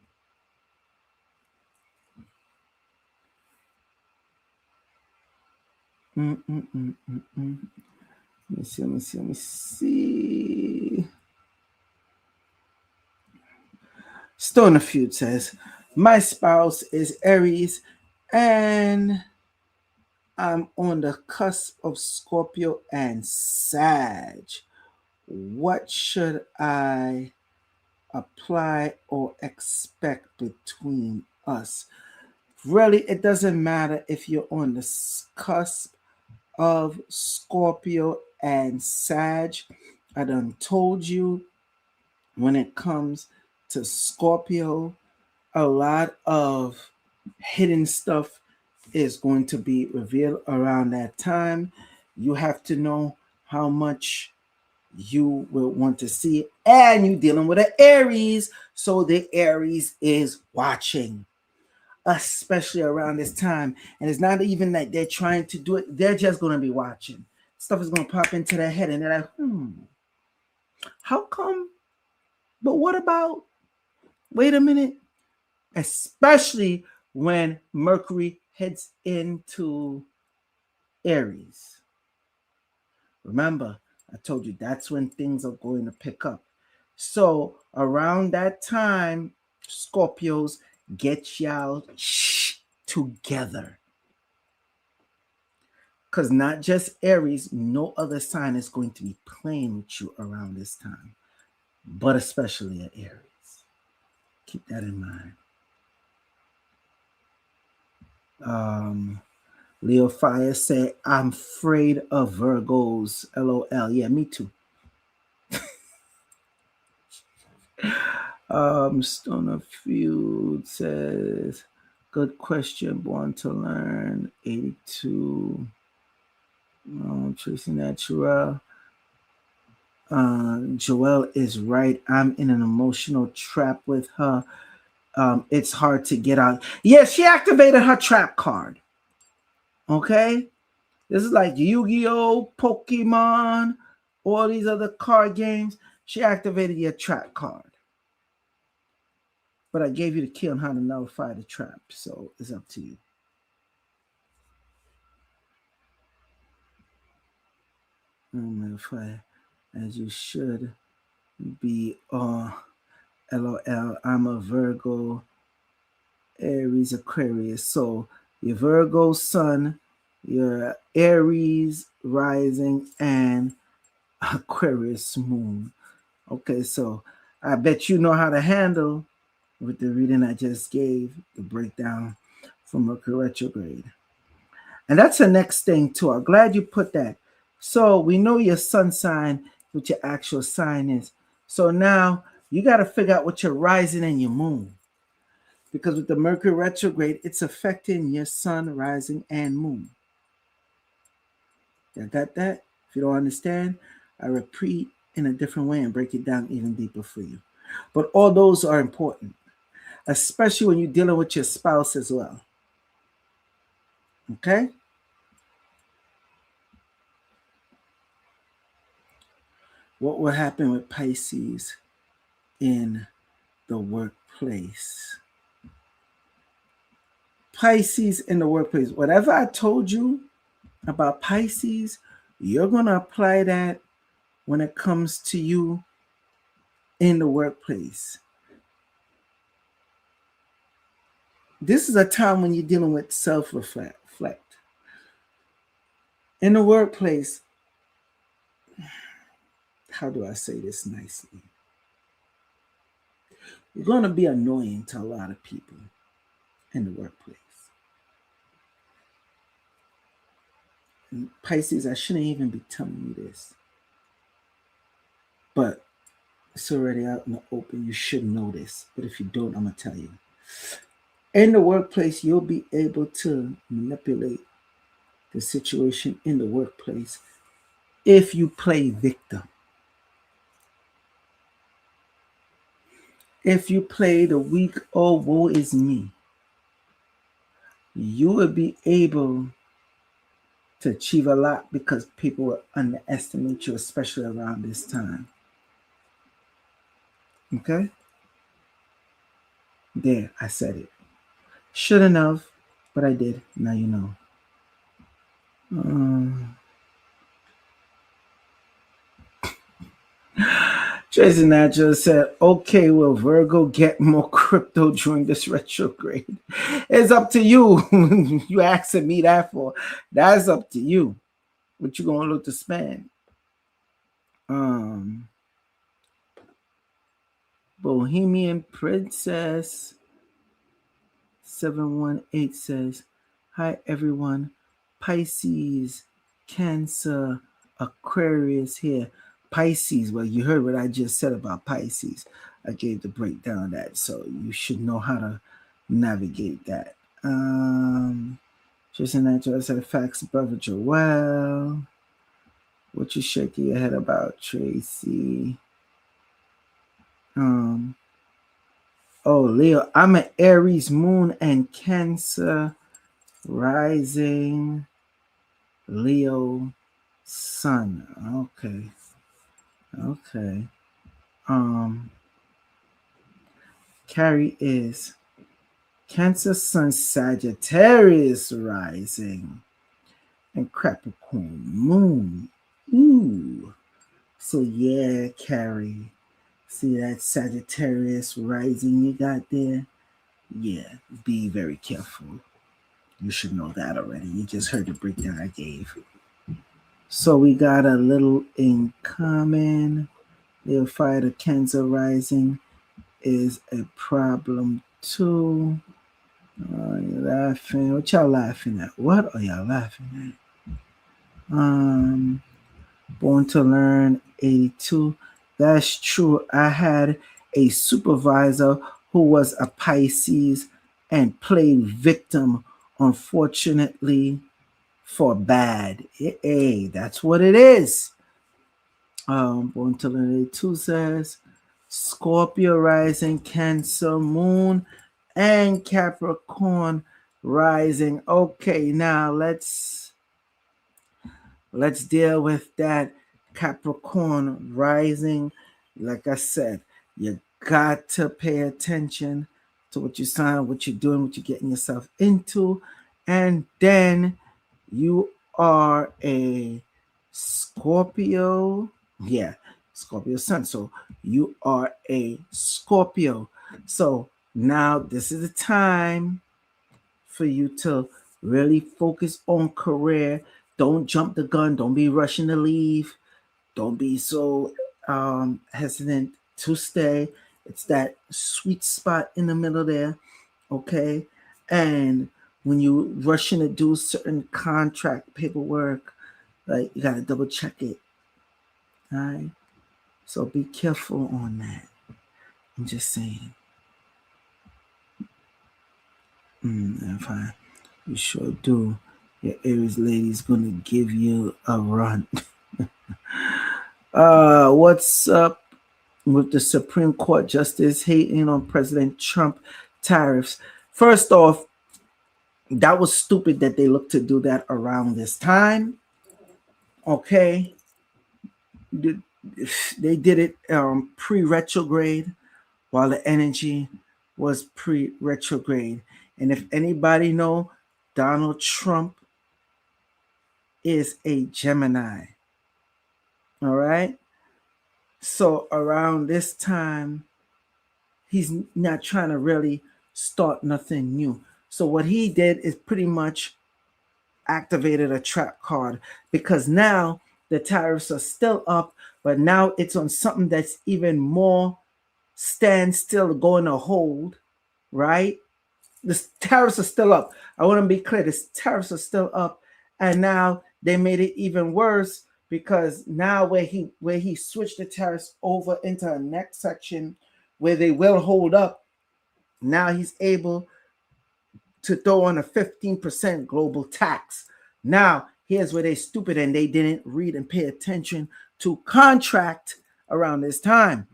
Let me see. Stoner Feud says, my spouse is Aries and I'm on the cusp of Scorpio and Sag. What should I apply or expect between us? Really, it doesn't matter if you're on the cusp of Scorpio and Sag. I done told you when it comes to Scorpio, a lot of hidden stuff is going to be revealed around that time. You have to know how much you will want to see, and you're dealing with an Aries, so the Aries is watching, especially around this time. And it's not even that they're trying to do it, they're just going to be watching. Stuff is going to pop into their head, and they're like, how come? But what about? Wait a minute. Especially when Mercury heads into Aries. Remember, I told you that's when things are going to pick up. So around that time, Scorpios, get y'all together. Because not just Aries, no other sign is going to be playing with you around this time, but especially at Aries. Keep that in mind. Leo Fire said, I'm afraid of Virgos. LOL. Yeah, me too. Stoner Feud says, good question. Born to learn. 82. Tracy Natural. Joelle is right. I'm in an emotional trap with her. It's hard to get out. Yeah, she activated her trap card. Okay? This is like Yu-Gi-Oh, Pokemon, all these other card games. She activated your trap card. But I gave you the key on how to nullify the trap, so it's up to you. Nullify as you should be. LOL. I'm a Virgo, Aries, Aquarius. So your Virgo sun, your Aries rising, and Aquarius moon. Okay, so I bet you know how to handle with the reading I just gave, the breakdown from Mercury retrograde. And that's the next thing too. I'm glad you put that. So we know your sun sign, what your actual sign is. So now you got to figure out what your rising and your moon. Because with the Mercury retrograde, it's affecting your sun, rising, and moon. You got that? If you don't understand, I repeat in a different way and break it down even deeper for you. But all those are important, especially when you're dealing with your spouse as well. Okay? What will happen with Pisces in the workplace? Pisces in the workplace. Whatever I told you about Pisces, you're going to apply that when it comes to you in the workplace. This is a time when you're dealing with self-reflect. In the workplace, how do I say this nicely? You're going to be annoying to a lot of people in the workplace. And Pisces, I shouldn't even be telling you this, but it's already out in the open. You should know this, but if you don't, I'm going to tell you. In the workplace, you'll be able to manipulate the situation in the workplace if you play victim. If you play the weak, oh, woe is me, you will be able to achieve a lot because people will underestimate you, especially around this time. Okay? There, I said it. Shouldn't have, but I did. Now you know. Tracy Natural said, okay, will Virgo get more crypto during this retrograde? It's up to you. You asking me that for. That's up to you. What you gonna look to spend? Bohemian Princess 718 says, hi everyone. Pisces, Cancer, Aquarius here. Pisces, well, you heard what I just said about Pisces. I gave the breakdown of that, so you should know how to navigate that. Just in that, I said, facts, brother Joel. What you shaking your head about, Tracy? Oh, Leo, I'm an Aries moon and Cancer rising, Leo sun. Okay. Carrie is Cancer sun, Sagittarius rising, and Capricorn moon. Ooh. So yeah, Carrie. See that Sagittarius rising you got there? Yeah, be very careful. You should know that already. You just heard the breakdown I gave. So we got a little in common. Leo fire, the Cancer rising is a problem too. You're laughing. What y'all laughing at? What are y'all laughing at? Born to Learn 82. That's true. I had a supervisor who was a Pisces and played victim, unfortunately, for bad. Hey, that's what it is. Born to Learn 82 says Scorpio rising, Cancer moon, and Capricorn rising. Okay, now let's deal with that Capricorn rising. Like I said, you got to pay attention to what you sign, what you're doing, what you're getting yourself into. And then you are a Scorpio. Yeah, Scorpio sun. So you are a Scorpio. So now this is the time for you to really focus on career. Don't jump the gun. Don't be rushing to leave. Don't be so hesitant to stay. It's that sweet spot in the middle there, okay? And when you rushing to do certain contract paperwork, like you gotta double check it. All right. So be careful on that. I'm just saying. Fine. You sure do. Your Aries lady's gonna give you a run. What's up with the Supreme Court justice hating on President Trump tariffs? First off, that was stupid that they looked to do that around this time. Okay. They did it pre-retrograde while the energy was pre-retrograde. And if anybody know, Donald Trump is a Gemini. All right. So around this time, he's not trying to really start nothing new. So what he did is pretty much activated a trap card, because now the tariffs are still up, but now it's on something that's even more standstill, going to hold, right? The tariffs are still up. I want to be clear, the tariffs are still up, and now they made it even worse, because now where he switched the tariffs over into a next section where they will hold up, now he's able to throw on a 15% global tax. Now, here's where they're stupid and they didn't read and pay attention to contract around this time.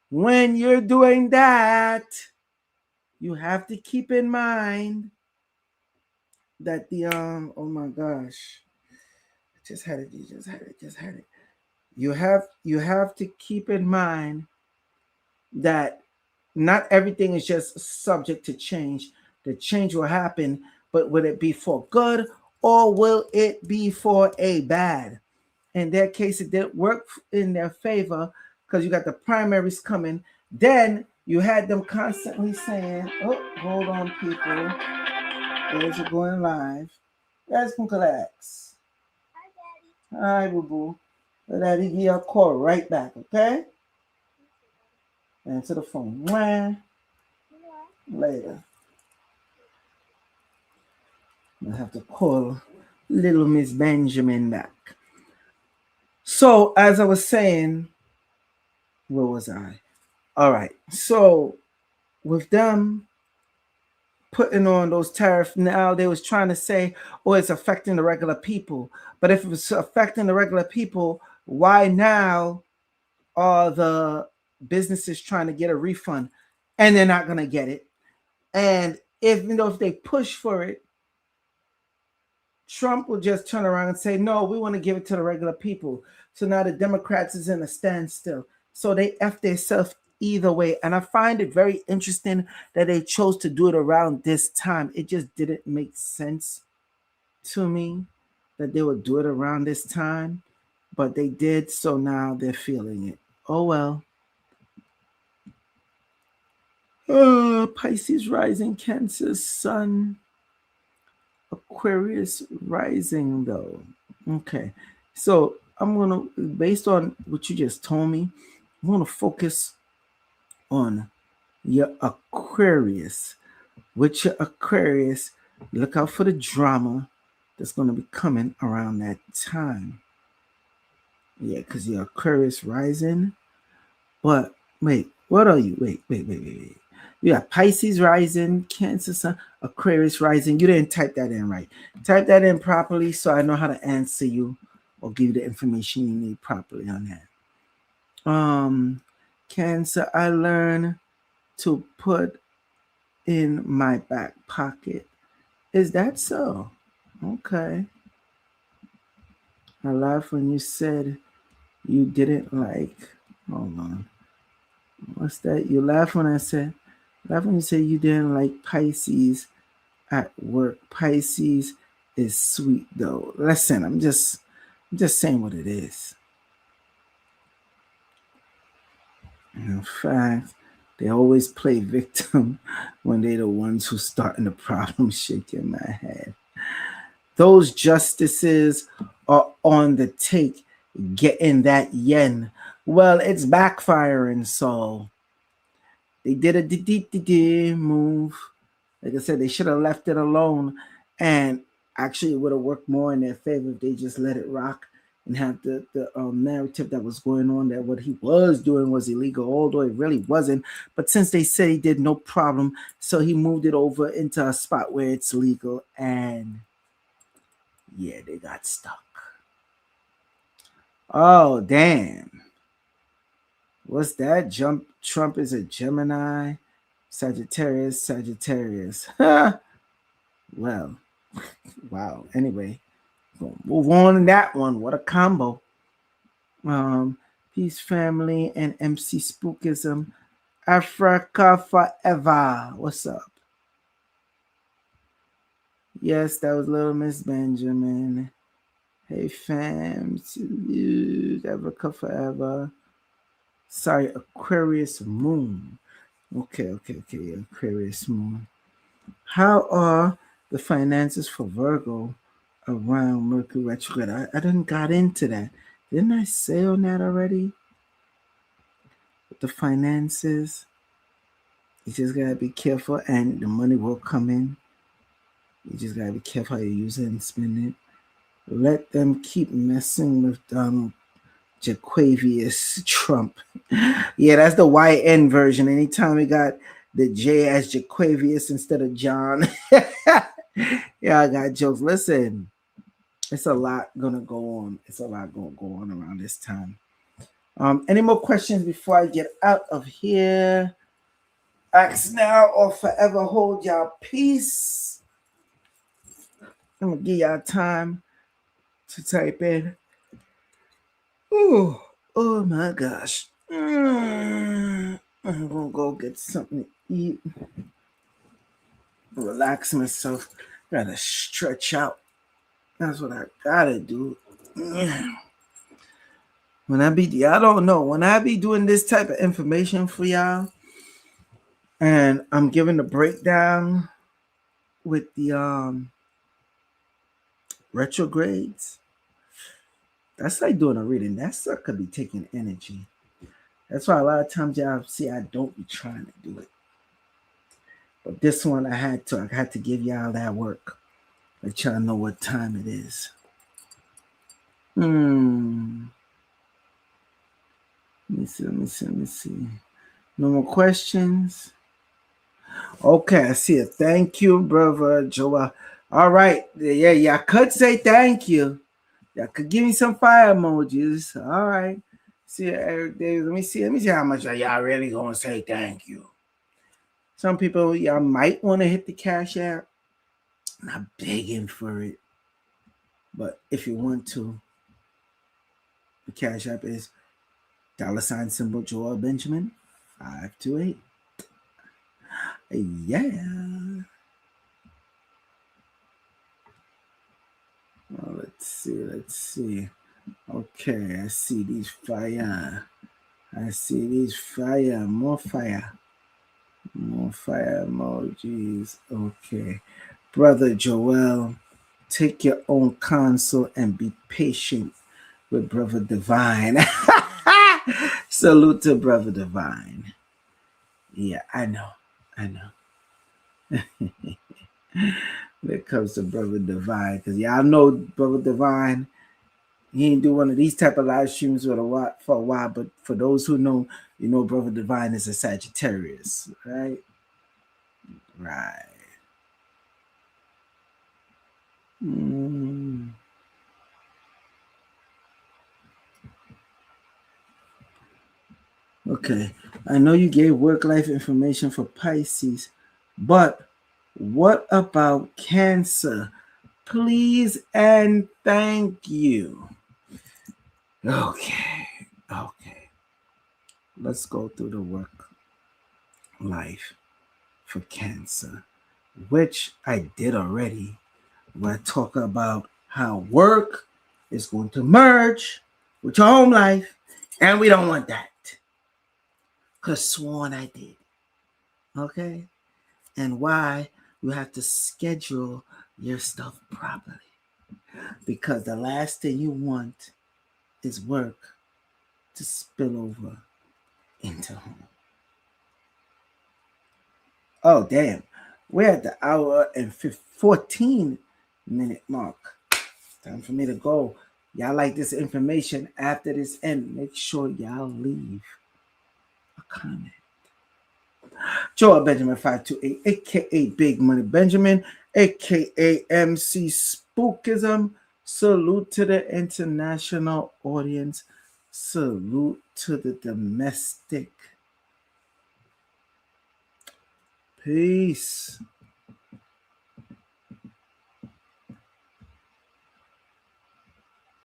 When you're doing that, you have to keep in mind that the oh my gosh, just had it, just had it. You have to keep in mind that not everything is just subject to change. The change will happen, but will it be for good or will it be for a bad? In their case, it didn't work in their favor because you got the primaries coming. Then you had them constantly saying, "Oh, hold on, people. There's it going live. Let's relax. Hi, boo boo. Let Daddy give you a call right back, okay? Answer the phone. Mwah. Later. I have to call little Miss Benjamin back. So, as I was saying, where was I? All right. So, with them putting on those tariffs, now they was trying to say, oh, it's affecting the regular people. But if it was affecting the regular people, why now are the businesses trying to get a refund and they're not going to get it? And if they push for it, Trump will just turn around and say, no, we want to give it to the regular people. So now the Democrats is in a standstill. So they F themselves either way. And I find it very interesting that they chose to do it around this time. It just didn't make sense to me that they would do it around this time. But they did, so now they're feeling it. Oh well. Pisces rising, Cancer sun, Aquarius rising though. Okay. So I'm gonna, based on what you just told me, I'm gonna focus on your Aquarius. With your Aquarius, look out for the drama that's gonna be coming around that time. Yeah, because your Aquarius rising. But wait, what are you? Wait. You got Pisces rising, Cancer sun, Aquarius rising. You didn't type that in right. Type that in properly so I know how to answer you or give you the information you need properly on that. Cancer, I learned to put in my back pocket. Is that so? Okay. I laughed when you said you didn't like. Hold on. What's that? You laugh when I said. Laugh when you say you didn't like Pisces at work. Pisces is sweet though. Listen, I'm just saying what it is. In fact, they always play victim when they're the ones who starting the problem. Shaking my head. Those justices are on the take, getting that yen. Well, it's backfiring, so they did a move. Like I said, they should have left it alone, and actually it would have worked more in their favor if they just let it rock and have the narrative that was going on, that what he was doing was illegal, although it really wasn't. But since they said he did, no problem, so he moved it over into a spot where it's legal, and yeah, they got stuck. Oh, damn. What's that? Trump is a Gemini, Sagittarius. Well, wow. Anyway, we'll move on to that one. What a combo. Peace Family and MC Spookism. Africa Forever. What's up? Yes, that was Little Miss Benjamin. Hey fam, salute, Africa forever. Sorry, Aquarius moon. Okay, Aquarius moon. How are the finances for Virgo around Mercury retrograde? I didn't got into that. Didn't I say on that already? With the finances, you just gotta be careful, and the money will come in. You just gotta be careful how you use it and spend it. Let them keep messing with Jaquavius Trump. Yeah, that's the YN version. Anytime we got the J as Jaquavius instead of John. Yeah, I got jokes. Listen, it's a lot gonna go on. It's a lot gonna go on around this time. Any more questions before I get out of here? Ask now or forever hold y'all peace. I'm gonna give y'all time to type in. Ooh, oh my gosh. I'm gonna go get something to eat. Relax myself. Gotta stretch out. That's what I gotta do. When I be, I don't know. When I be doing this type of information for y'all, and I'm giving the breakdown with the retrogrades, that's like doing a reading. That stuff could be taking energy. That's why a lot of times y'all see I don't be trying to do it. But this one I had to give y'all that work. Let y'all know what time it is. Let me see. No more questions. Okay, I see it. Thank you, brother Joel. All right. Yeah, I could say thank you. Y'all could give me some fire emojis. All right. See it, Eric Davis. Let me see how much y'all really gonna say thank you. Some people y'all might want to hit the Cash App. I'm not begging for it. But if you want to, the Cash App is $ Joel Benjamin 528. Yeah. Well, let's see. Okay, I see these fire. More fire. More fire emojis. Okay. Brother Joel, take your own counsel and be patient with Brother Divine. Salute to Brother Divine. Yeah, I know. When it comes to Brother Divine, because y'all know Brother Divine, he ain't do one of these type of live streams for a while, but for those who know, you know Brother Divine is a Sagittarius, right? Right. Okay. I know you gave work-life information for Pisces, but what about Cancer? Please and thank you. Okay. Let's go through the work life for Cancer, which I did already. Where I talk about how work is going to merge with your home life, and we don't want that. Because sworn I did. Okay? And why you have to schedule your stuff properly. Because the last thing you want is work to spill over into home. Oh, damn. We're at the hour and 14-minute mark. Time for me to go. Y'all like this information after this end, make sure y'all leave a comment. Joel Benjamin 528, aka Big Money Benjamin, aka MC Spookism. Salute to the international audience. Salute to the domestic. Peace.